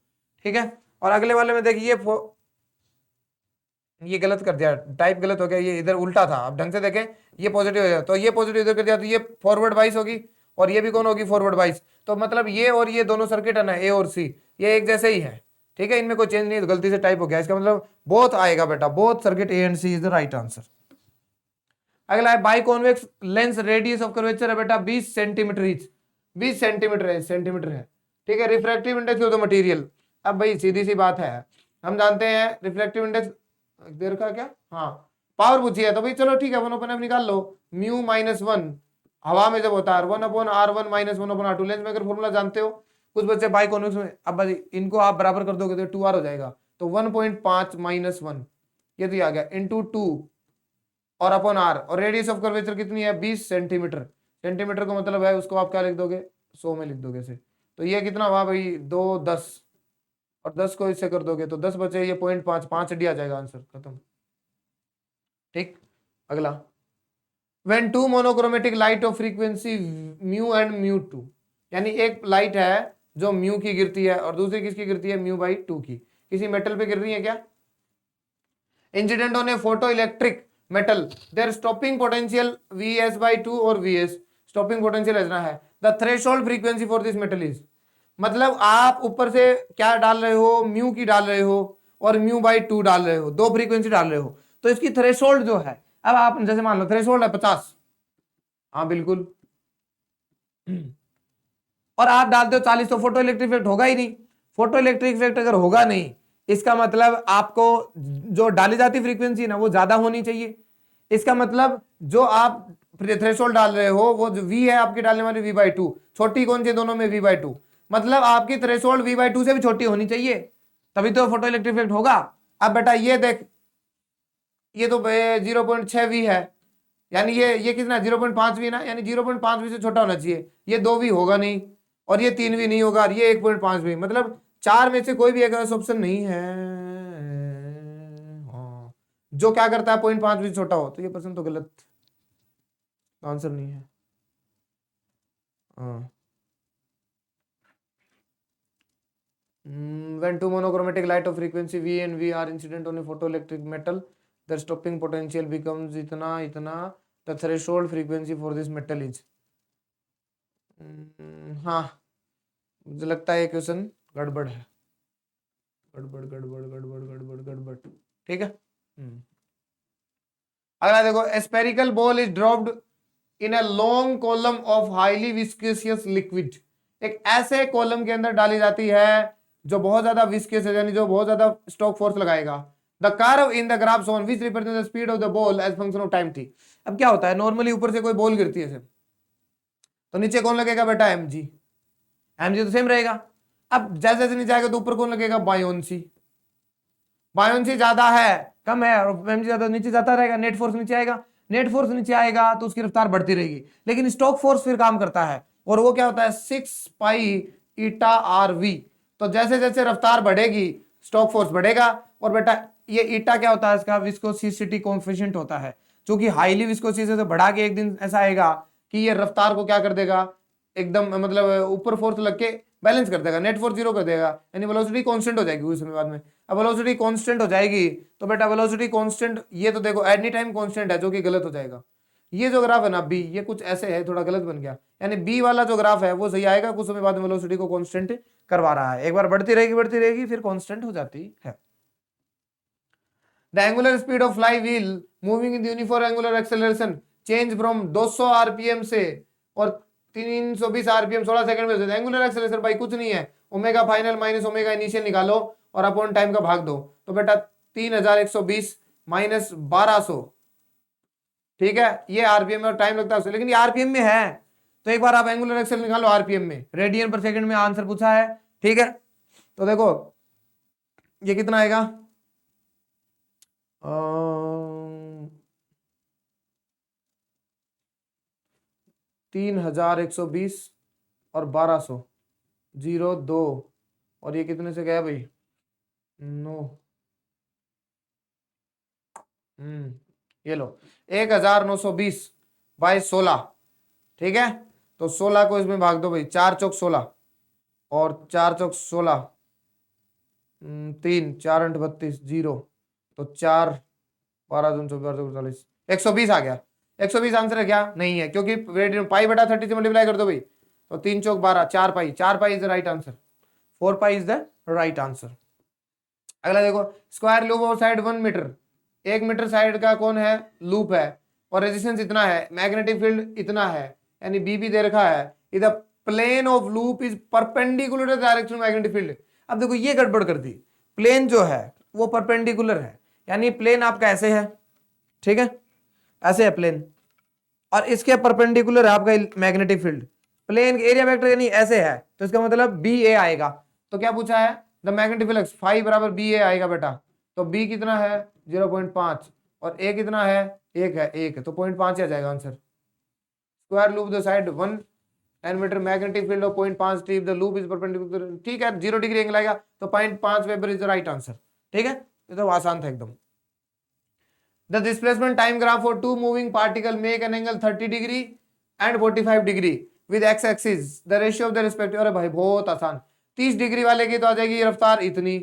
ठीक है। और अगले वाले में देखिए ये गलत कर दिया, टाइप गलत हो गया, ये इधर उल्टा था, अब ढंग से देखें, ये पॉजिटिव हो जाए तो ये पॉजिटिव इधर कर दिया, तो ये फॉरवर्ड वाइस होगी, और ये भी कौन होगी फॉरवर्ड वाइस, तो मतलब ये और ये दोनों सर्किट है ना A और C, ये एक जैसे ही है, ठीक है, इनमें कोई चेंज नहीं, गलती से टाइप हो गया, इसका मतलब बोथ आएगा बेटा, both circuit A and C is the right answer. अगला है by convex lens radius of curvature है बेटा 20 सेंटीमीटर ईच, 20 सेंटीमीटर है, ठीक है। Refractive index of the material, अब भाई सीधी सी बात है, हम जानते हैं रिफ्रैक्टिव इंडेक्स देर का क्या, हाँ पावर पूछी है, तो भाई चलो ठीक है 1/f निकाल लो, μ-1 हवा में जब होता है 1/r1 - 1/r2, लेंस में अगर फॉर्मूला जानते हो, कुछ बच्चे बाई कॉन्वेक्स में, अब भाई इनको आप बराबर कर दोगे तो 2r हो जाएगा, तो 1.5 - 1 ये तो आ गया इंटू 2 और अपॉन r, और रेडियस ऑफ कर्वेचर कितनी है 20 सेंटीमीटर, सेंटीमीटर को मतलब है उसको आप क्या लिख दोगे 100 में लिख दोगे से, तो ये कितना हुआ भाई 2 10, और 10 को इससे कर दोगे तो 10 बचे, ये 0.5 5 डी आ जाएगा आंसर, खत्म, ठीक। अगला when two monochromatic light of frequency mu and μ2, यानी एक लाइट है जो म्यू की गिरती है और दूसरी किसकी गिरती है μ/2 की, किसी मेटल पे गिर रही है क्या, incident on a photo electric metal there stopping potential Vs/2 और Vs, स्टॉपिंग पोटेंशियल इतना है, the threshold frequency for this metal is, मतलब आप ऊपर से क्या डाल रहे हो म्यू की डाल रहे हो और μ/2 डाल रहे हो, दो फ्रीक्वेंसी डाल रहे हो, तो इसकी थ्रेशोल्ड जो है, अब आप जैसे मान लो थ्रेशोल्ड है 50, हाँ बिल्कुल, और आप डालते हो 40, तो फोटो इलेक्ट्रिक इफेक्ट होगा ही नहीं, फोटो इलेक्ट्रिक इफेक्ट अगर होगा नहीं, इसका मतलब आपको जो डाली जाती फ्रीक्वेंसी है ना वो ज्यादा होनी चाहिए, इसका मतलब जो आप थ्रेशोल्ड डाल रहे हो वो जो V है आपकी डालने वाली V/2, छोटी कौन सी दोनों में V/2, मतलब आपकी थ्रेशोल्ड V/2 से भी छोटी होनी चाहिए, तभी तो फोटो इलेक्ट्रिक इफेक्ट होगा। अब बेटा ये देख ये तो 0.6V है, यानी ये कितना 0.5V ना, यानी 0.5V से छोटा होना चाहिए, ये 2V होगा नहीं, और ये 3V नहीं होगा, और ये 1.5V, मतलब 4 में से कोई भी एक ऐसा ऑप्शन नहीं है, हाँ जो क्या करता है 0.5V छोटा हो, तो ये प्रश्न तो गलत आंसर नहीं है, हाँ। When two monochromatic light of frequency V and V are incident on a photoelectric metal, the stopping potential becomes इतना the threshold frequency for this metal is, हाँ मुझे लगता है ये क्वेश्चन गड़बड़ है, गड़बड़, ठीक है। अगला देखो spherical ball is dropped in a long column of highly viscous liquid, एक ऐसे कॉलम के अंदर डाली जाती है जो बहुत ज्यादा विस्कस है, यानी जो बहुत ज्यादा स्टॉक फोर्स लगाएगा। The curve in the graph shown which represent the speed of the ball as function of time t। अब क्या होता है, नॉर्मली ऊपर से कोई बॉल गिरती है तो नीचे कौन लगेगा बेटा, mg। mg तो सेम रहेगा। अब जैसे जैसे नीचे आएगा तो ऊपर कौन लगेगा, बायोन्सी। बायोन्सी ज्यादा है कम है, और mg ज्यादा, नीचे जाता रहेगा, नेट फोर्स नीचे आएगा। नेट फोर्स नीचे आएगा तो उसकी रफ्तार बढ़ती रहेगी, लेकिन स्टॉक फोर्स फिर काम करता है, और वो क्या होता है, 6 पाई ईटा आर वी। तो जैसे जैसे रफ्तार बढ़ेगी स्टॉक फोर्स बढ़ेगा। और बेटा ये ईटा क्या होता है, इसका विस्कोसिटी कोएफिशिएंट होता है, जो कि हाईली विस्कोसिटी से बढ़ा के एक दिन ऐसा आएगा कि ये रफ्तार को क्या कर देगा, एकदम मतलब ऊपर फोर्स लग के बैलेंस कर देगा, नेट फोर्स जीरो कर देगा, यानी वेलोसिटी कांस्टेंट हो जाएगी उस समय बाद में। अब वेलोसिटी कांस्टेंट हो जाएगी तो बेटा वेलोसिटी कांस्टेंट, ये तो देखो एनी टाइम कांस्टेंट है, जो कि गलत हो जाएगा। ये जो ग्राफ है ना बी, ये कुछ ऐसे है, थोड़ा गलत बन गया, यानी बी वाला जो ग्राफ है वो सही आएगा, कुछ समय बाद में वेलोसिटी को कांस्टेंट करवा रहा है, एक बार बढ़ती रहेगी फिर कांस्टेंट हो जाती है। The angular speed of flywheel moving in the uniform angular acceleration change from 200 rpm से और 320 rpm 16 सेकंड में हो जाता है। एंगुलर एक्सेलरेशन भाई कुछ नहीं है, omega final minus omega initial निकालो और अपॉन टाइम का भाग दो, तो बेटा 3120 माइनस 1200, ठीक है, ये आरपीएम में और टाइम लगता है उससे, लेकिन ये आरपीएम में है। तो एक बार आप एंगुलर एक्सेल निकालो आरपीएम में, रेडियन पर सेकंड में आंसर पूछा है, ठीक है। तो देखो ये कितना आएगा, 3120 और 1200, 02, और ये कितने से गया भाई, 9, ये लो 1920 बाई 16, ठीक है। तो 16 को इसमें भाग दो भाई, 4 चौक 16 और 4 चौक 16, 3 4 8 32 0, तो 4 12 2 24 40, 120 आ गया। 120 आंसर है क्या, नहीं है, क्योंकि पाई बटा 30 से मल्टीप्लाई कर दो भाई, तो 3 चौक 12, 4 pi, 4 pi is the right answer, 4 pi is the right answer. अगला देखो, square loop of side 1 metre, 1 metre side का कौन है, लूप है, और रेजिस्टेंस इतना है, मैग्नेटिक फील्ड इतना है, यानी बी भी दे रखा है, इधर plane of loop is perpendicular to direction magnetic field. अब देखो ये गड़बड़ कर दी, प्लेन जो है वो परपेंडिकुलर है, यानी प्लेन आपका ऐसे है, ठीक है, ऐसे है प्लेन, और इसके परपेंडिकुलर है आपका magnetic field. Plain area vector यानी ऐसे है, तो इसका मतलब बी ए आएगा। तो क्या पूछा है, द मैग्नेटिक फील्ड फाई बराबर बी ए आएगा बेटा, तो बी कितना है 0.5 और ए कितना है 1 है, 1 है, तो 0.5 आ जाएगा answer. Square loop the side 1 metre, magnetic field of 0.5 T, the loop is perpendicular, ठीक है, 0 डिग्री एंगल आएगा, तो 0.5 weber is the right answer, ठीक है। ये तो आसान था एकदम। The displacement time graph for two moving particle make an angle 30 degree and 45 degree with x axis, the ratio of the respective। अरे भाई बहुत आसान, 30 डिग्री वाले की तो आ जाएगी रफ्तार इतनी,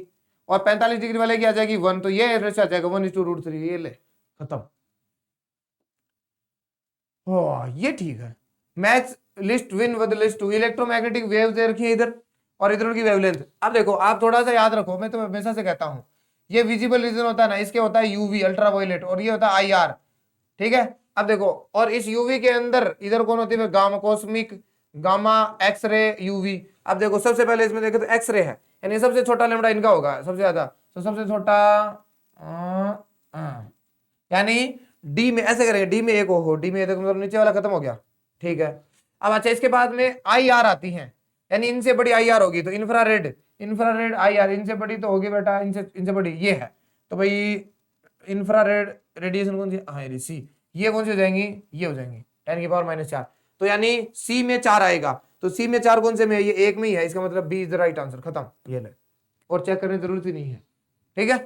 और 45 डिग्री वाले की आ जाएगी 1, तो ये रेशियो आ जाएगा 1:√3, ये ले खत्म। ये ठीक है। Match list one with list two, electromagnetic wave दे रखी है इधर, और इधर उनकी वेवलेंथ। अब देखो आप थोड़ा सा याद रखो, मैं तो हमेशा से कहता हूं, ये विजिबल रीजन होता है ना, इसके होता है यूवी अल्ट्रावायलेट, और ये होता है आईआर, ठीक है। अब देखो, और इस यूवी के अंदर इधर कौन होती है, gamma cosmic, gamma, X ray, UV. अब देखो सबसे पहले इसमें देखे तो एक्सरे है, यानी सबसे छोटा लैम्बडा इनका होगा सबसे ज्यादा, तो सबसे छोटा यानी डी में ऐसे करेंगे, डी में एक हो, डी में देखो मतलब नीचे वाला खत्म हो गया, ठीक है। अब अच्छा इसके बाद में आई आर आती है, यानी इनसे बड़ी आई आर होगी, तो इंफ्रारेड, इंफ्रारेड आई आर, इनसे बड़ी तो होगी बेटा, इनसे बड़ी ये है, तो भाई इंफ्रारेड रेडिएशन कौन सी, हाँ सी, ये कौन सी हो जाएंगी, ये हो जाएंगी 10⁻⁴, तो यानी सी में 4 आएगा, तो सी में 4 कौन से में है, ये 1 में ही है, इसका मतलब B is the right answer, खत्म, ये ले, और चेक करने की जरूरत ही नहीं है, ठीक है।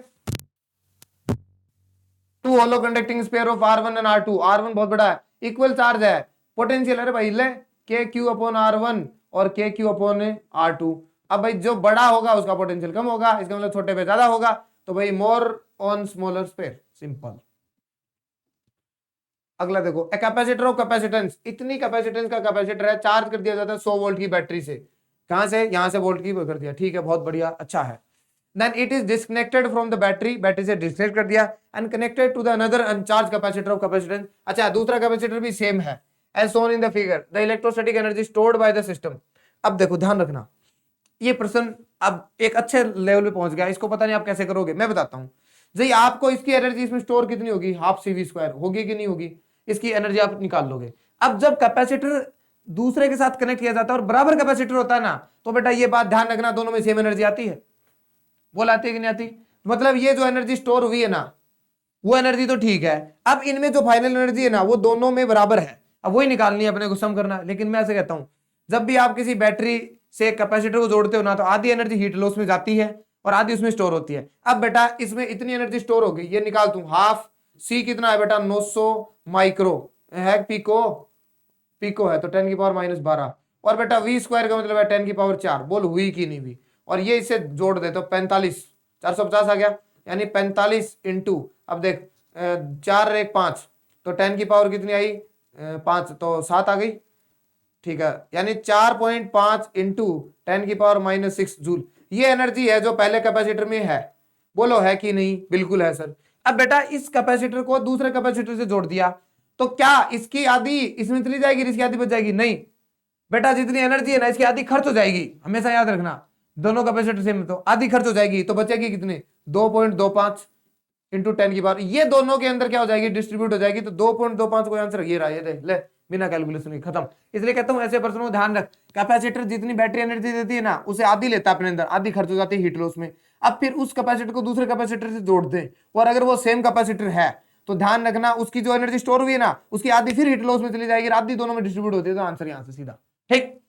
Two hollow conducting sphere of R1 and R2, R1 बहुत बड़ा है, इक्वल चार्ज है, पोटेंशियल, अरे भाई ले KQ/R1 और KQ/R2। अब भाई जो बड़ा होगा उसका पोटेंशियल कम होगा, इसका मतलब छोटे पे ज्यादा होगा, तो भाई more on smaller sphere, simple. अगला देखो, ए कैपेसिटर ऑफ कैपेसिटेंस, इतनी कैपेसिटेंस का कैपेसिटर है, चार्ज कर दिया जाता है 100 वोल्ट की बैटरी से, कहां से, यहां से वोल्ट की कर दिया, ठीक है, बहुत बढ़िया, अच्छा है। Then it is disconnected from the battery, battery से डिस्कनेक्ट कर दिया, and connected to the another uncharged capacitor of capacitance। अच्छा दूसरा कैपेसिटर भी सेम है, as shown in the figure, the electrostatic energy stored by the system। अब देखो ध्यान रखना, ये प्रश्न अब एक अच्छे लेवल पे पहुंच गया, इसको पता नहीं आप कैसे करोगे, मैं बताता हूं। जी आपको इसकी एनर्जी इसमें स्टोर कितनी होगी, हाफ सी वी स्क्वायर होगी कि नहीं होगी, इसकी एनर्जी आप निकाल लोगे। अब जब कैपेसिटर दूसरे के साथ कनेक्ट किया जाता है और बराबर कैपेसिटर होता है ना, तो बेटा ये बात ध्यान रखना, दोनों में सेम एनर्जी आती है, बोल आती है कि नहीं आती। मतलब ये जो एनर्जी स्टोर हुई है ना, वो एनर्जी तो ठीक है, अब इनमें जो फाइनल एनर्जी है ना वो दोनों में बराबर है, अब वही निकालनी है अपने को, सम करना है। लेकिन मैं ऐसे कहता हूं, जब भी आप किसी बैटरी से कैपेसिटर को जोड़ते हो ना, तो आधी एनर्जी हीट लॉस में जाती है और आधी उसमें स्टोर होती है। अब बेटा इसमें इतनी एनर्जी स्टोर होगी, ये निकाल तू, हाफ सी कितना है बेटा, 900 माइक्रो है, पिको पिको है तो 10⁻⁻12, और बेटा वी स्क्वायर का मतलब है 10⁻4, बोल हुई कि नहीं हुई। और ये इसे जोड़ दे तो 45, 450 आ गया, यानी 45 इंटू, अब देख 4 1 5, तो 10 की पावर कितनी आई, 5 तो 7 आ गई, ठीक है, यानी 4.5 इंटू 10⁻⁻6 जूल, ये एनर्जी है जो पहले कैपेसिटर में है, बोलो है कि नहीं, बिल्कुल है सर। अब बेटा इस कैपेसिटर को दूसरे कैपेसिटर से जोड़ दिया, तो क्या इसकी आधी इसमें चली जाएगी, इसकी आधी बच जाएगी, नहीं बेटा जितनी एनर्जी है ना इसकी आधी खर्च हो जाएगी, हमेशा याद रखना, दोनों कैपेसिटर सेम तो आधी खर्च हो जाएगी, तो बचेगी कितने, 2.25 इंटू 10 की पावर, ये दोनों के अंदर क्या हो जाएगी, डिस्ट्रीब्यूट हो जाएगी, तो 2.25 कोई आंसर ये रहा, ये ले बिना कैलकुलेशन के खत्म। इसलिए कहता हूं ऐसे प्रश्नों को ध्यान रख, कैपेसिटर जितनी बैटरी एनर्जी देती है ना उसे आधी लेता है अपने अंदर, आधी खर्च हो जाती है हीट लॉस में। अब फिर उस कैपेसिटर को दूसरे कैपेसिटर से जोड़ दें, और अगर वो सेम कैपेसिटर है तो ध्यान रखना उसकी जो एनर्जी स्टोर हुई है ना उसकी आधी फिर हीट लॉस में चली जाएगी, आधी दोनों में डिस्ट्रीब्यूट होती है, तो आंसर यहां से सीधा ठीक।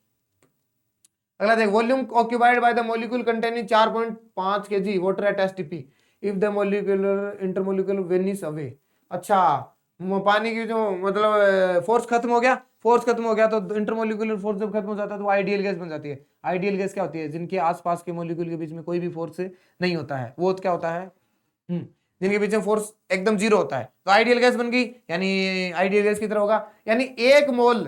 अगला देख, volume occupied by the molecule containing 4.5 kg water at STP if the molecular intermolecular Venice away. अच्छा पानी की जो मतलब फोर्स खत्म हो गया, फोर्स खत्म हो गया तो इंटरमॉलिक्यूलर फोर्स जब खत्म हो जाता है तो आइडियल गैस बन जाती है। आइडियल गैस क्या होती है, जिनके आसपास के मॉलिक्यूल के बीच में कोई भी फोर्स नहीं होता है, वो क्या होता है, जिनके बीच में फोर्स एकदम जीरो होता है, तो आइडियल गैस बन गई, यानी आइडियल गैस की तरह होगा, यानी 1 मोल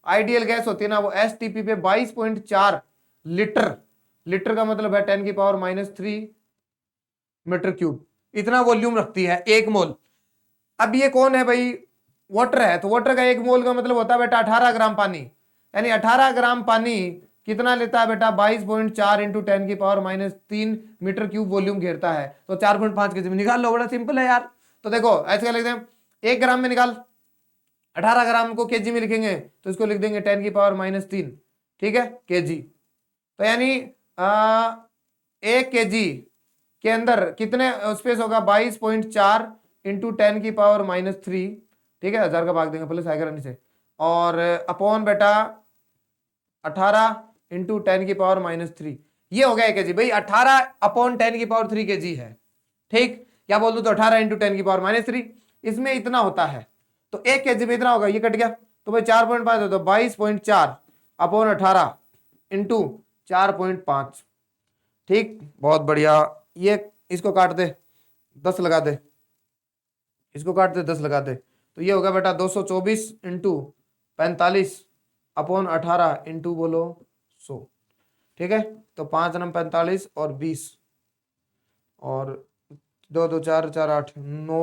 आइडियल गैस होती है ना वो एसटीपी पे 22.4 लीटर, लीटर का मतलब है 10⁻³ मीटर क्यूब, इतना वॉल्यूम रखती है 1 मोल। अब ये कौन है भाई, वाटर है, तो वाटर का 1 मोल का मतलब होता है बेटा 18 ग्राम पानी, यानी 18 ग्राम पानी कितना लेता है बेटा, 22.4 इंटू 10⁻³ मीटर क्यूब वॉल्यूम घेरता है, तो 4.5 kg में निकाल लो, बड़ा सिंपल है यार। तो देखो ऐसे क्या लिखते हैं, 1 ग्राम में निकाल, 18 ग्राम को केजी में लिखेंगे तो इसको लिख देंगे 10⁻³ ठीक है केजी, तो यानी 1 kg के अंदर कितने स्पेस होगा, 22.4 इंटू 10⁻³ ठीक है, 1000 का भाग देंगे प्लस आएगा नीचे, और अपॉन बेटा 18 इंटू 10⁻³ ये हो गया 1 kg भाई, 18 अपॉन 10⁻³ kg है ठीक, क्या बोल दो तो 18 इंटू 10⁻³ इसमें इतना होता है, तो 1 kg में इतना होगा, ये कट गया तो भाई 4.5 होता है, 22.4 अपॉन 18 इंटू 4.5 ठीक, बहुत बढ़िया। ये इसको काट दे 10 लगा दे, इसको काट दे 10 लगा दे, तो ये होगा बेटा 224 इंटू 45 अपॉन 18 इंटू बोलो 100 ठीक है, तो 5 नम 45 और 20 और 2 2 4 4 8 9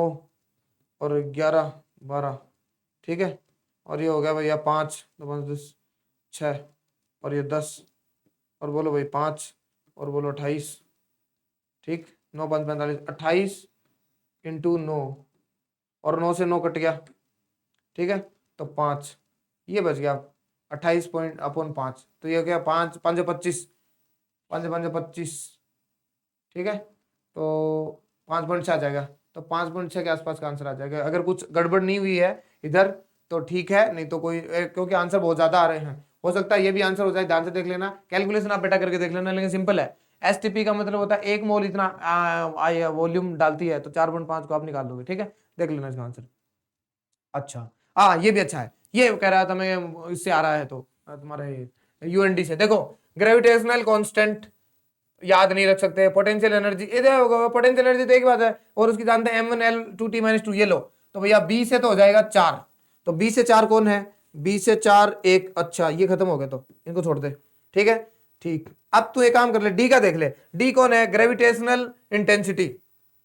और 11 12 ठीक है, और ये हो गया भैया 5 2 5 10 6 और ये 10 और बोलो भाई 5 और बोलो 28 ठीक, 9 5 45 28 इंटू 9 और 9 से 9 कट गया ठीक है, तो 5 ये बच गया 28 पॉइंट अपॉन 5, तो ये हो गया 5 5 25 5 5 25 ठीक है, तो 5.6 आ जाएगा, तो 5.6 के आसपास का आंसर आ जाएगा, अगर कुछ गड़बड़ नहीं हुई है इधर तो ठीक है, नहीं तो कोई क्योंकि आंसर बहुत ज्यादा आ रहे हैं, हो सकता है ये भी आंसर हो जाए, ध्यान से देख लेना, कैलकुलेशन आप बेटा करके देख लेना, लेकिन सिंपल है। एसटीपी का मतलब होता है 1 मोल इतना वॉल्यूम डालती है, तो 4.5 को आप निकाल दोगे ठीक है, देख लेना इसका आंसर। अच्छा ये भी अच्छा है, ये कह रहा था मैं इससे आ रहा है, तो तुम्हारे यूएनडी से देखो, ग्रेविटेशनल कांस्टेंट याद नहीं रख सकते, पोटेंशियल एनर्जी पोटेंशियल एनर्जी तो एक बात है, और उसकी जानते हैं m1L2T-2 ये लो, तो भैया बी से तो हो जाएगा 4, तो बी से 4 कौन है, बी से 4 1, अच्छा ये खत्म हो गया तो इनको छोड़ दे ठीक है ठीक। अब तू एक काम कर ले, डी का देख ले, डी कौन है, ग्रेविटेशनल इंटेंसिटी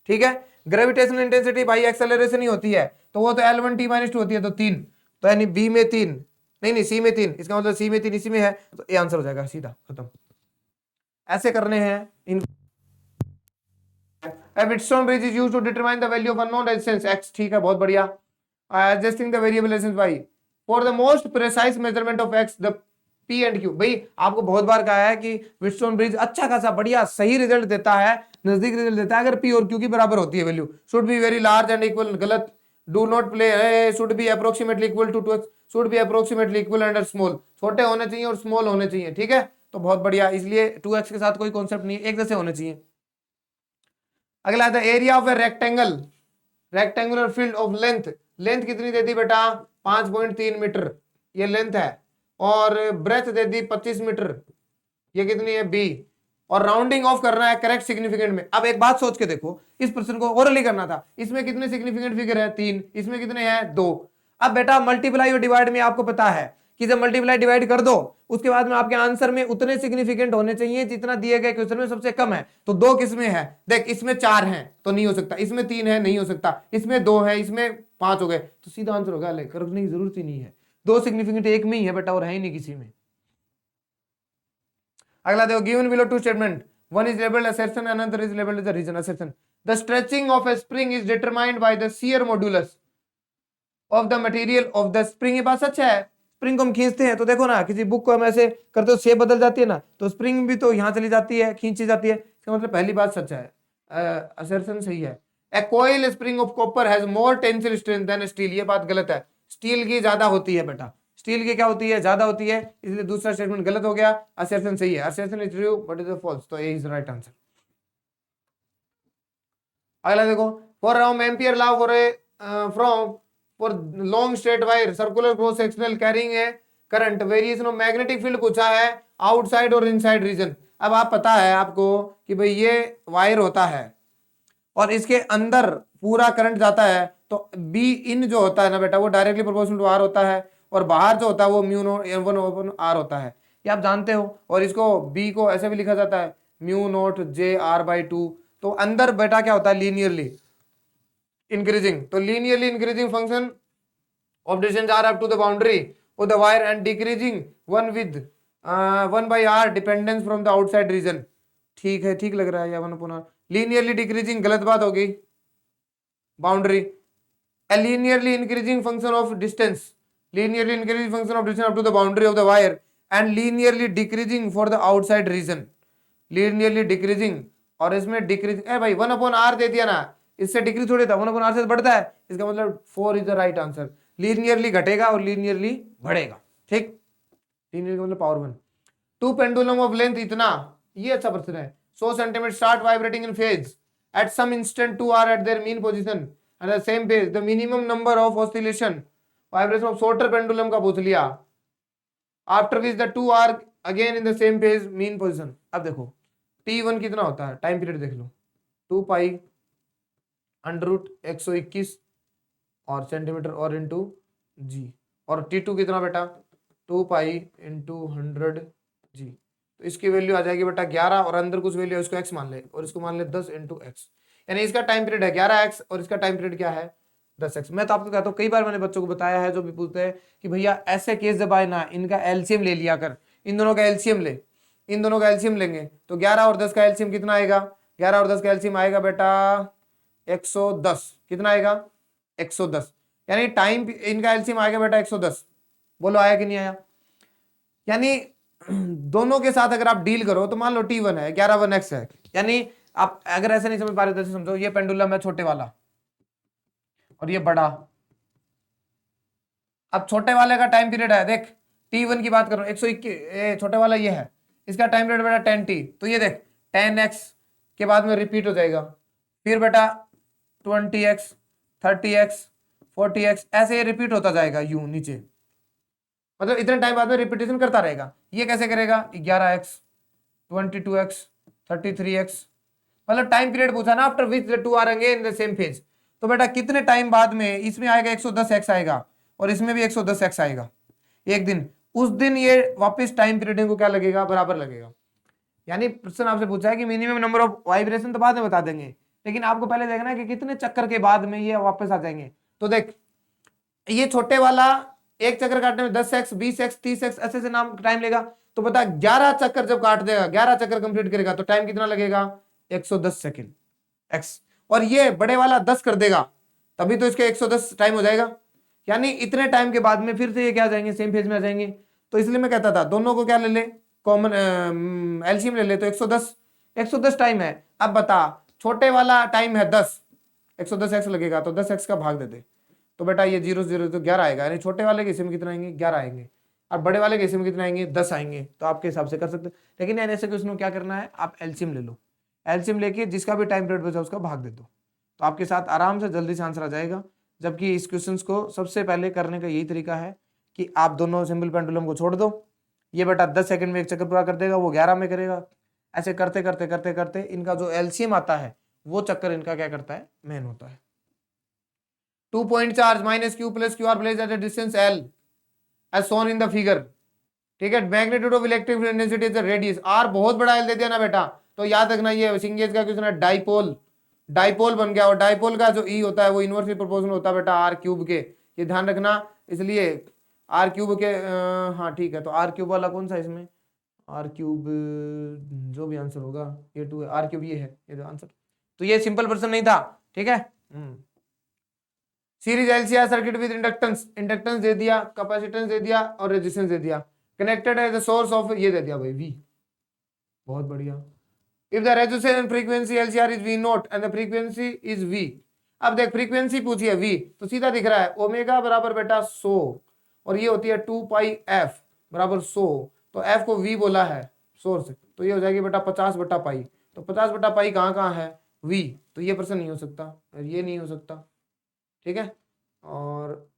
ठीक है, ग्रेविटेशनल इंटेंसिटी भाई एक्सेलरेशन ही होती है, तो वो तो L1T-2 होती है, तो 3, तो यानी बी में 3 नहीं सी में 3, इसका मतलब सी में 3 इसी में है, तो ये आंसर हो जाएगा सीधा खत्म। ऐसे करने हैं इन। A Wheatstone bridge is used to determine the value of unknown resistance x, ठीक है, बहुत बढ़िया। Adjusting the variable resistance y for the most precise measurement of x, the p and q। भाई आपको बहुत बार कहा है कि Wheatstone ब्रिज अच्छा खासा बढ़िया सही रिजल्ट देता है, नजदीक रिजल्ट देता है अगर p और q की बराबर होती है value. Should be very large and equal, गलत। Do not play, should be approximately equal to 2x, should be approximately equal under small, छोटे होने चाहिए और स्मॉल होने चाहिए, ठीक है। तो बहुत बढ़िया, इसलिए 2x के साथ कोई कॉन्सेप्ट नहीं है, एक जैसे होने चाहिए। अगला आता है area of a rectangle, rectangular field of length, length कितनी दे दी बेटा 5.3 मीटर, ये लेंथ है, और ब्रेथ दे दी 25 मीटर, ये कितनी है बी, और राउंडिंग ऑफ करना है करेक्ट सिग्निफिकेंट में। अब एक बात सोच के देखो, इस प्रश्न को ओरली करना था, इसमें कितने सिग्निफिकेंट फिगर है 3, इसमें कितने हैं 2। अब बेटा मल्टीप्लाई और डिवाइड में आपको पता है कि जब मल्टीप्लाई डिवाइड कर दो उसके बाद में आपके आंसर में उतने सिग्निफिकेंट होने चाहिए जितना दिए गए क्वेश्चन में सबसे कम है। तो 2 किसमें है, देख इसमें 4 हैं तो नहीं हो सकता, इसमें 3 है नहीं हो सकता, इसमें 2 है, इसमें 5 हो गए, तो सीधा आंसर होगा, करने की जरूरत ही नहीं है। 2 सिग्निफिकेंट एक में ही है बेटा और है ही नहीं किसी में। अगला देखो, given below 2 statement, one is labeled assertion, another is labeled as a reason assertion. The stretching of a spring is determined by the shear modulus of the material of the spring। ये बात सच है, spring को हम खींचते हैं तो देखो ना, किसी बुक को हम ऐसे करते हो शेप बदल जाती है ना, तो स्प्रिंग भी तो यहाँ चली जाती है, खींची जाती है, इसका मतलब पहली बात सच है, असर्शन सही है। A coil spring of copper has more tensile strength than steel, ये बात गलत है, स्टील की ज्यादा होती है बेटा, स्टील की क्या होती है, ज्यादा होती है, इसलिए दूसरा स्टेटमेंट गलत हो गया, असर्शन सही है, assertion is true but is false, तो ए इज राइट आंसर। अगला देखो, for round ampere law for a from for long straight wire circular cross sectional carrying a current, variation of magnetic field पूछा है outside और inside region. अब आप पता है आपको कि भाई ये वायर होता है और इसके अंदर पूरा करंट जाता है, तो बी इन जो होता है ना बेटा वो डायरेक्टली प्रोपोर्शनल टू आर होता है, और बाहर जो होता है वो mu naught M one open R होता है, ये आप जानते हो। और इसको बी को ऐसे भी लिखा जाता है mu not J R by 2। तो अंदर बेटा क्या होता है लीनियरली increasing, तो linearly increasing function of distance r up to the boundary of the wire and decreasing one with 1 by r dependence from the outside region, ठीक है, ठीक लग रहा है या 1 upon r। linearly decreasing गलत बात होगी, boundary। a linearly increasing function of distance, linearly increasing function of distance up to the boundary of the wire and linearly decreasing for the outside region, linearly decreasing, और इसमें decreasing, ए भाई 1 upon r दे दिया ना, इससे decrease थोड़ी था, 1 upon r से बढ़ता है, इसका मतलब 4 is the right answer. Linearly घटेगा और लीनियरली बढ़ेगा, ठीक, लीनियर का मतलब पावर 1। 2 पेंडुलम ऑफ लेंथ इतना, ये अच्छा प्रश्न है, 100 centimetre start vibrating in phase at some instant 2 are at their mean position at the same phase, the minimum number of oscillation vibration of shorter pendulum का पूछ लिया, after which the 2 are again in the same phase mean position. अब देखो T1 कितना होता है, time period देख लो, 2 पाई √121 और सेंटीमीटर और इंटू जी, और T2 कितना बेटा 2 पाई इंटू 100 जी, तो इसकी वैल्यू आ जाएगी बेटा 11, और अंदर कुछ वैल्यू है उसको x मान ले, और इसको मान ले 10 इंटू एक्स, यानी इसका टाइम पीरियड है 11x और इसका टाइम पीरियड क्या है 10x। मैं तो आपको कहता हूँ, कई बार मैंने बच्चों को बताया है जो भी पूछते हैं कि भैया ऐसे केस जब आए ना, इनका एलसीएम ले लिया कर, इन दोनों का एलसीएम ले, इन दोनों का एलसीएम लेंगे तो 11 और 10 का एलसीएम कितना आएगा, 11 और 10 का एलसीएम आएगा बेटा 110, कितना आएगा 110, यानी टाइम इनका एलसीएम आएगा बेटा 110, बोलो आया कि नहीं आया। यानी दोनों के साथ अगर आप डील करो तो मान लो T1 है 11 1x है, यानी आप अगर ऐसे नहीं समझ पा रहे तो समझो ये पेंडुलम है छोटे वाला और ये बड़ा, अब छोटे वाले का टाइम पीरियड है, देख T1 की बात करो 121, छोटे वाला ये है, इसका टाइम पीरियड बेटा 10t, तो ये देख 10x के बाद में रिपीट हो जाएगा, फिर बेटा 20x 30x 40x ऐसे ये रिपीट होता जाएगा यूं नीचे, मतलब इतने टाइम बाद में रिपीटेशन करता रहेगा। ये कैसे करेगा 11x 22x 33x, मतलब टाइम पीरियड पूछा ना, after which the two are again in the same phase, तो बेटा कितने टाइम बाद में इसमें आएगा 110x आएगा और इसमें भी 110x आएगा एक दिन, उस दिन ये वापस टाइम पीरियड को क्या लगेगा बराबर लगेगा। यानी प्रश्न आपसे पूछा है कि मिनिमम नंबर ऑफ वाइब्रेशन तो बाद में बता देंगे, लेकिन आपको पहले देखना है कि कितने चक्कर के बाद में ये वापस आ जाएंगे। तो देख ये छोटे वाला एक चक्कर काटने में 10x 20x 30x ऐसे से नाम टाइम लेगा। तो बता 11 चक्कर जब काट देगा, 11 चक्कर कंप्लीट करेगा तो टाइम कितना लगेगा? 110 सेकंड x। और ये बड़े वाला 10 कर देगा तभी तो इसके 110 टाइम हो जाएगा। यानी इतने टाइम के बाद में फिर से ये क्या आ जाएंगे, सेम फेज में आ जाएंगे। तो इसलिए मैं कहता था दोनों को क्या ले ले, कॉमन एलसीएम ले ले, तो 110 110 टाइम है। अब बता छोटे वाला टाइम है 10, 110 एक्स लगेगा तो 10 एक्स का भाग दे दे, तो बेटा ये 0 0 तो 11 आएगा। यानी छोटे वाले के हिस्से में कितना आएंगे? 11 आएंगे। और बड़े वाले के हिस्से में कितना आएंगे? 10 आएंगे। तो आपके हिसाब से कर सकते, लेकिन यानी ऐसे क्वेश्चन में क्या करना है, आप एलसीएम ले लो, एलसीएम लेके जिसका भी टाइम पीरियड बचा उसका भाग दे दो, तो आपके साथ आराम से जल्दी से आंसर आ जाएगा। जबकि इस क्वेश्चन को सबसे पहले करने का यही तरीका है कि आप दोनों सिंपल पेंडुलम को छोड़ दो, ये बेटा 10 सेकंड में एक चक्कर पूरा कर देगा, वो 11 में करेगा। ऐसे करते करते करते करते इनका जो एलसीएम आता है वो चक्कर इनका क्या करता है, मेन होता है। 2 point charge minus q plus qr placed at a distance l as shown in the figure, ठीक है। Magnitude of electric density is radius r बहुत बड़ा l दे दिया ना बेटा, तो याद रखना ये सिंगेज का क्वेश्चन है, डाइपोल, डाइपोल बन गया। और डाइपोल का जो ई होता है वो इनवर्सली प्रोपोर्शनल होता है बेटा आर क्यूब के, ये ध्यान रखना। इसलिए आर क्यूब के हाँ ठीक है, तो आर क्यूब वाला कौन सा इसमें, आर क्यूब जो भी आंसर होगा ये 2 है, आर क्यूब ये है ये आंसर। तो ये सिंपल पर्सन नहीं था, ठीक है। Series LCR circuit with inductance, inductance दे दिया, कैपेसिटेंस दे दिया और रेजिस्टेंस दे दिया, कनेक्टेड है द सोर्स ऑफ, ये दे दिया भाई वी, बहुत बढ़िया। If the resistance and frequency LCR is V not and the frequency is V, अब देख फ्रीक्वेंसी पूछी है वी, तो सीधा दिख रहा है ओमेगा बराबर बेटा 100 और ये होती है 2 पाई एफ बराबर 100, तो एफ को वी बोला है सोर्स, तो ये हो जाएगी बेटा 50 बटा पाई, तो 50 बटा पाई कहाँ कहाँ है, वी, तो ये पर्सन नहीं हो सकता और ये नहीं हो सकता, ठीक है। और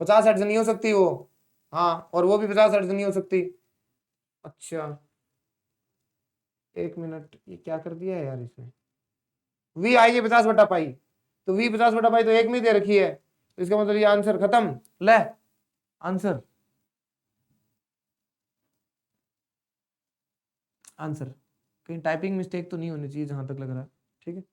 50 हर्ट्ज नहीं हो सकती वो, हाँ, और वो भी 50 हर्ट्ज नहीं हो सकती। अच्छा 1 मिनट, ये क्या कर दिया है यार इसने, वी आएगी 50 बटा पाई, तो वी 50 बटा पाई तो एक में दे रखी है, तो इसका मतलब ये आंसर खत्म, ले आंसर, आंसर कहीं टाइपिंग मिस्टेक तो नहीं होनी चाहिए जहां तक लग रहा है, ठीक है।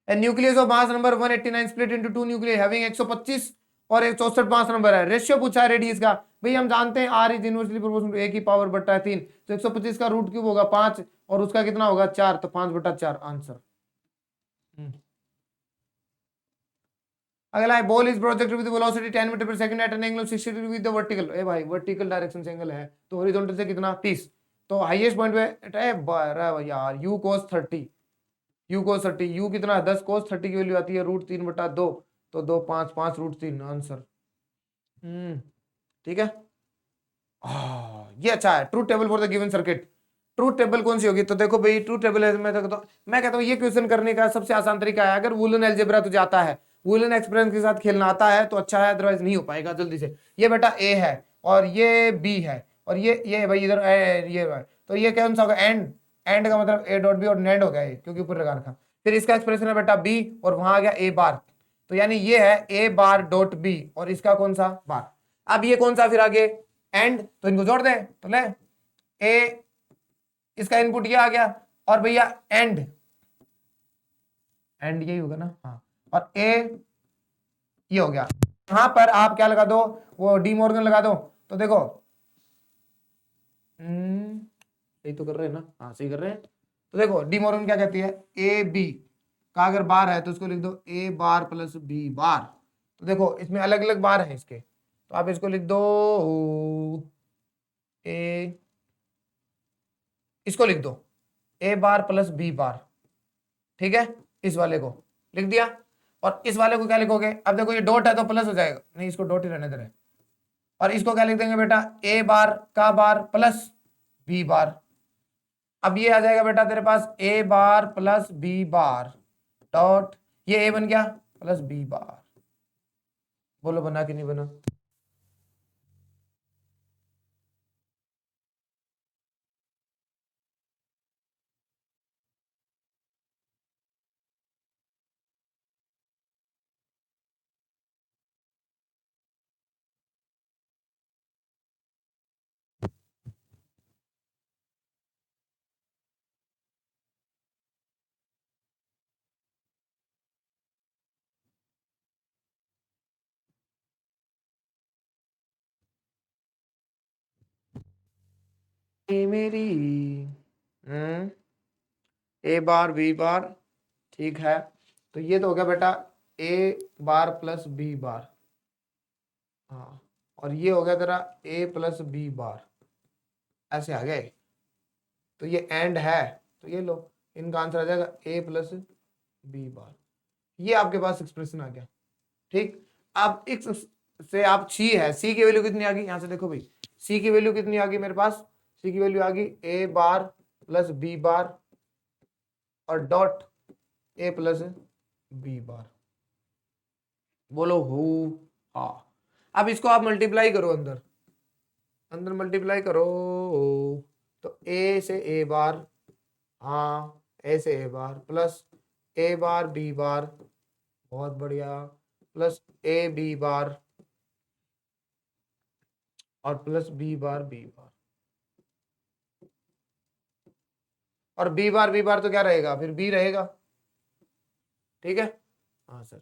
A nucleus of mass number 189 split into two nuclei having 125 और 164 मास नंबर है। रेशियो पूछा है रेडियस का, भाई हम जानते हैं R is inversely proportional to A की पावर बट्टा 3, तो 125 का रूट क्यूब होगा 5 और उसका कितना होगा 4, तो 5 बटा 4 आंसर। अगला है ball is projected with velocity 10 metre पर second at an angle of 60 degree with the vertical, ए भाई वर्टिकल डायरेक्शन से एंगल है तो हॉरिजॉन्टल से कितना 30, तो हाईएस्ट पॉइंट पे यार u cos 30, u cos 30, u कितना है 10, cos 30 की वैल्यू आती है रूट 3 बटा 2, तो 2 5 5 रूट 3 आंसर। ठीक है। ये अच्छा है, truth table for the given circuit, truth table कौन सी होगी, तो देखो भाई ट्रूथ टेबल है, मैं कहता हूँ ये क्वेश्चन करने का सबसे आसान तरीका है, अगर वुलन अलजेब्रा तुझे आता है, वुलन एक्सप्रेशन के साथ खेलना आता है तो अच्छा है, अदरवाइज नहीं हो पाएगा जल्दी से। ये बेटा ए है और ये बी है और ये भाई इधर ये है। तो ये कौन सा होगा, एंड, एंड का मतलब ए डॉट बी और नेंड हो गया ये क्योंकि ऊपर लगा रखा, फिर इसका एक्सप्रेशन है बेटा बी और वहां आ गया ए बार, तो यानी ये है ए बार डॉट बी और इसका कौन सा बार। अब ये कौन सा फिर आगे एंड, तो इनको जोड़ दे, तो ले ए, इसका इनपुट ये आ गया और भैया एंड, एंड यही होगा ना, हाँ, और ए ये हो गया। यहां पर आप क्या लगा दो, वो डी मॉर्गन लगा दो, तो देखो सही तो कर रहे हैं ना, हाँ सही कर रहे हैं। तो देखो डी मॉर्गन क्या कहती है, ए बी का अगर बार है तो इसको लिख दो ए बार प्लस बी बार, तो देखो इसमें अलग अलग बार है इसके, तो आप इसको लिख दो ए, इसको लिख दो ए बार प्लस बी बार, ठीक है, इस वाले को लिख दिया। और इस वाले को क्या लिखोगे, अब देखो ये डॉट है तो प्लस हो जाएगा, नहीं इसको डॉट ही रहने दे रहे, और इसको क्या लिख देंगे बेटा ए बार का बार प्लस बी बार। अब ये आ जाएगा बेटा तेरे पास ए बार प्लस बी बार डॉट, ये ए बन गया प्लस बी बार, बोलो बना कि नहीं बना। ए मेरी ए बार बी बार, ठीक है। तो ये तो हो गया बेटा ए बार प्लस बी बार, हाँ, और ये हो गया तेरा ए प्लस बी बार, ऐसे आ गए। तो ये एंड है, तो ये लो, इनका आंसर आ जाएगा ए प्लस बी बार। ये आपके पास एक्सप्रेशन आ गया, ठीक। अब इस से आप सी है, सी की वैल्यू कितनी आ गई, यहां से देखो भाई, सी की वैल्यू कितनी आ गई मेरे पास, सी की वैल्यू आ गई ए बार प्लस बी बार और dot A plus B bar. बोलो हो, हाँ। अब इसको आप मल्टीप्लाई करो, अंदर अंदर मल्टीप्लाई करो, तो ए से ए बार, हाँ, ए से ए बार प्लस ए बार बी बार, बहुत बढ़िया, प्लस ए बी बार और plus B bar B bar, और बी बार तो क्या रहेगा, फिर बी रहेगा, ठीक है। हाँ सर।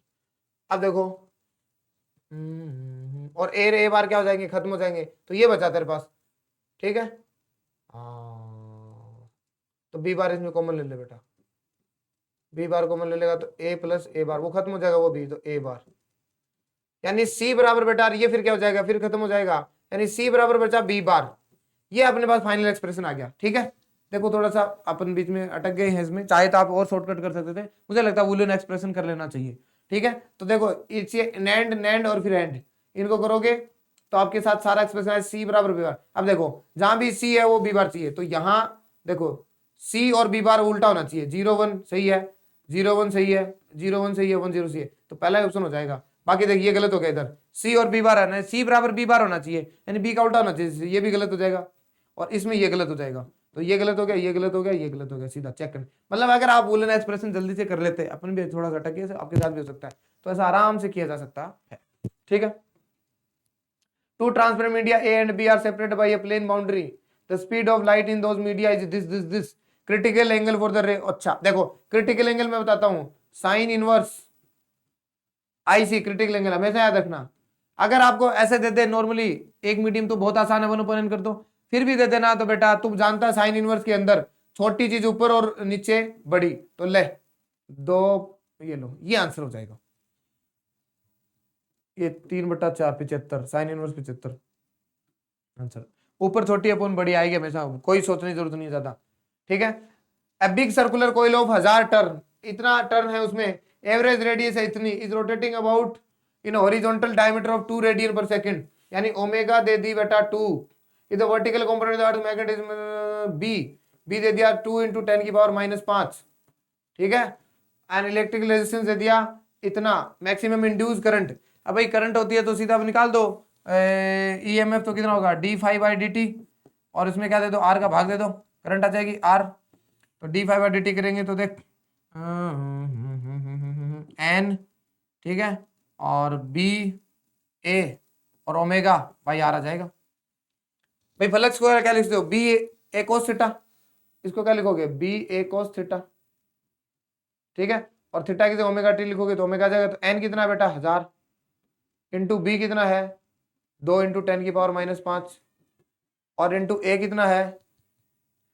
अब देखो, और ए बार क्या हो जाएंगे, खत्म हो जाएंगे, तो ये बचा तेरे पास, ठीक है। हाँ, तो बी बार इसमें कॉमन ले ले बेटा, बी बार कॉमन ले लेगा तो ए प्लस ए बार, वो खत्म हो जाएगा वो बी, तो ए बार, यानी सी बराबर बेटा, ये फिर क्या हो जाएगा, फिर खत्म हो जाएगा, यानी सी बराबर बचा बी बार। ये अपने पास फाइनल एक्सप्रेशन आ गया, ठीक है। देखो थोड़ा सा अपन बीच में अटक गए हैं इसमें, चाहे तो आप और शॉर्टकट कर सकते थे, मुझे लगता है वुलन एक्सप्रेशन कर लेना चाहिए, ठीक है। तो देखो इसे नैंड नैंड और फिर एंड, इनको करोगे तो आपके साथ सारा एक्सप्रेशन है सी बराबर बी बार। अब देखो जहां भी सी है वो बी बार चाहिए, तो यहां देखो सी और बी बार उल्टा होना चाहिए, 0 1 सही है, 0 1 सही है, 0 1 सही है, 1 0 सही है, तो पहला ऑप्शन हो जाएगा। बाकी देखिए ये गलत हो गया, इधर सी और बी बार है, सी बराबर बी बार होना चाहिए, यानी बी का उल्टा होना चाहिए, ये भी गलत हो जाएगा, और इसमें ये गलत हो जाएगा, तो ये गलत हो गया, ये गलत हो गया, ये गलत हो गया, सीधा चेक करना। मतलब अगर आप वुलन एक्सप्रेशन जल्दी से कर लेते, अपन भी थोड़ा सा अटक गए, आपके साथ भी हो सकता है, तो ऐसा आराम से किया जा सकता है, ठीक है। Two transparent media A and B are separated by a plane boundary, the speed of light in those media is this critical angle for the ray. अच्छा देखो क्रिटिकल एंगल मैं बताता हूं, sine inverse IC, critical angle हमेशा याद रखना। अगर आपको ऐसे दे दे नॉर्मली, एक मीडियम तो बहुत आसान है, 1/n कर दो, फिर भी दे देना तो बेटा तुम जानता है साइन इनवर्स के अंदर छोटी चीज ऊपर और नीचे बड़ी, तो ले दो, ये लो, ये आंसर हो जाएगा, ये 3/4 75, साइन इनवर्स 75 आंसर। ऊपर छोटी अपन बड़ी आएगी हमेशा, कोई सोचने की जरूरत नहीं है ज्यादा, ठीक है। A big circular coil of 1000 turn, इतना टर्न है उसमें, एवरेज रेडियस है इतनी, is rotating about in horizontal diameter of 2 radian पर सेकंड, यानी ओमेगा दे दी बेटा 2, इधर vertical component of magnetism B, B दे दिया 2 × 10⁻⁵, ठीक है। एंड इलेक्ट्रिकल रेजिस्टेंस दे दिया इतना, मैक्सिमम इंड्यूस करंट, अब भाई करंट होती है तो सीधा अब निकाल दो, ईएमएफ तो कितना होगा d∅dt, और इसमें क्या दे दो, आर का भाग दे दो, करंट आ जाएगी आर, तो d∅dt करेंगे तो देख एन, ठीक है, और बी ए और ओमेगा बाई आर आ जाएगा। भाई फ्लक्स को क्या लिखते हो, बी ए कोस थीटा, इसको क्या लिखोगे, बी ए कोस थीटा, ठीक है, और थीटा की ओमेगा टी लिखोगे तो ओमेगा आ जाएगा। तो एन कितना है बेटा 1000, इंटू बी कितना है 2 × 10⁻⁵, और इंटू ए कितना है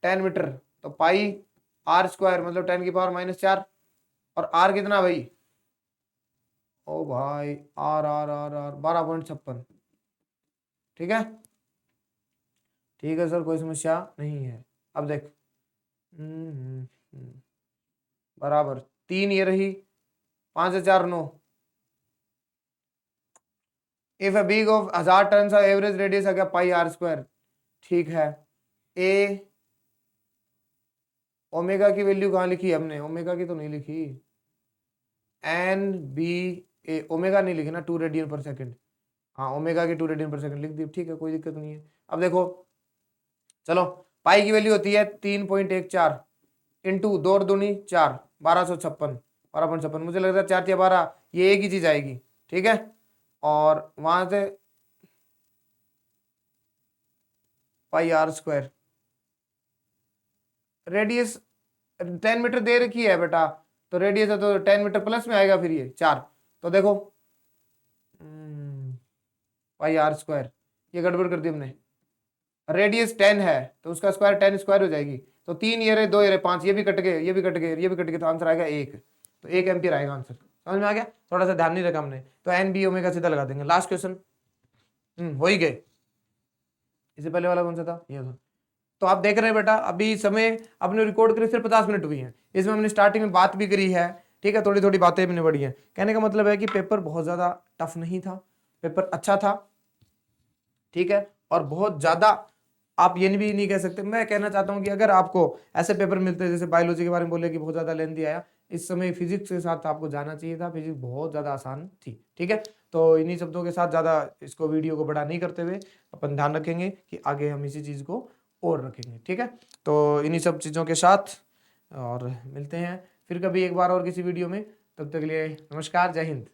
10 मीटर, तो पाई आर स्क्वायर मतलब 10⁻⁴, और आर कितना भाई, ओ भाई आर आर आर आर 12.56, ठीक है, ठीक है सर, कोई समस्या नहीं है। अब देख बराबर 3 ये रही, 5 से 4 9, if a big of 1000 turns average radius आ गया पाई आर स्क्वायर, ठीक है। ए ओमेगा की वैल्यू कहाँ लिखी है हमने, ओमेगा की तो नहीं लिखी, एन बी ए, ओमेगा नहीं लिखी ना, 2 रेडियन पर सेकंड, हाँ ओमेगा की 2 रेडियन पर सेकंड लिख दी, ठीक है, कोई दिक्कत नहीं है। अब देखो चलो, पाई की वैल्यू होती है 3.14 इंटू 2 दूनी 4, 1256, मुझे लगता है 4 या 12 ये एक ही चीज आएगी, ठीक है। और वहां से पाई आर स्क्वायर, रेडियस 10 मीटर दे रखी है बेटा, तो रेडियस है तो 10 मीटर प्लस में आएगा, फिर ये 4, तो देखो पाई आर स्क्वायर, ये गड़बड़ कर दी हमने, रेडियस 10 है तो उसका स्क्वायर 10 स्क्वायर हो जाएगी, तो 3 ये रहे 2 ये रहे 5, ये भी कट गए ये भी कट गए ये भी कट गए, तो आंसर आएगा 1। तो 1 एम्पियर आएगा आंसर। समझ में आ गया? थोड़ा सा ध्यान नहीं रखा हमने, तो एन बी ओमेगा सीधा लगा देंगे। लास्ट क्वेश्चन हो ही गए। इससे पहले वाला कौन सा था? ये था। तो आप देख रहे हैं बेटा, अभी समय अपने रिकॉर्ड करे सिर्फ 50 मिनट हुई है, इसमें हमने स्टार्टिंग में बात भी करी है, ठीक है, थोड़ी थोड़ी बातें भी बढ़ी हैं। कहने का मतलब है कि पेपर बहुत ज्यादा टफ नहीं था, पेपर अच्छा था, ठीक है, और बहुत ज्यादा आप ये भी नहीं कह सकते। मैं कहना चाहता हूं कि अगर आपको ऐसे पेपर मिलते हैं जैसे बायोलॉजी के बारे में बोले कि बहुत ज्यादा लेंथी आया, इस समय फिजिक्स के साथ आपको जाना चाहिए था, फिजिक्स बहुत ज्यादा आसान थी, ठीक है। तो इन्हीं शब्दों के साथ ज्यादा इसको वीडियो को बड़ा नहीं करते हुए अपन ध्यान रखेंगे कि आगे हम इसी चीज को और रखेंगे, ठीक है। तो इन्हीं सब चीजों के साथ और मिलते हैं फिर कभी एक बार और किसी वीडियो में, तब तक के लिए नमस्कार, जय हिंद।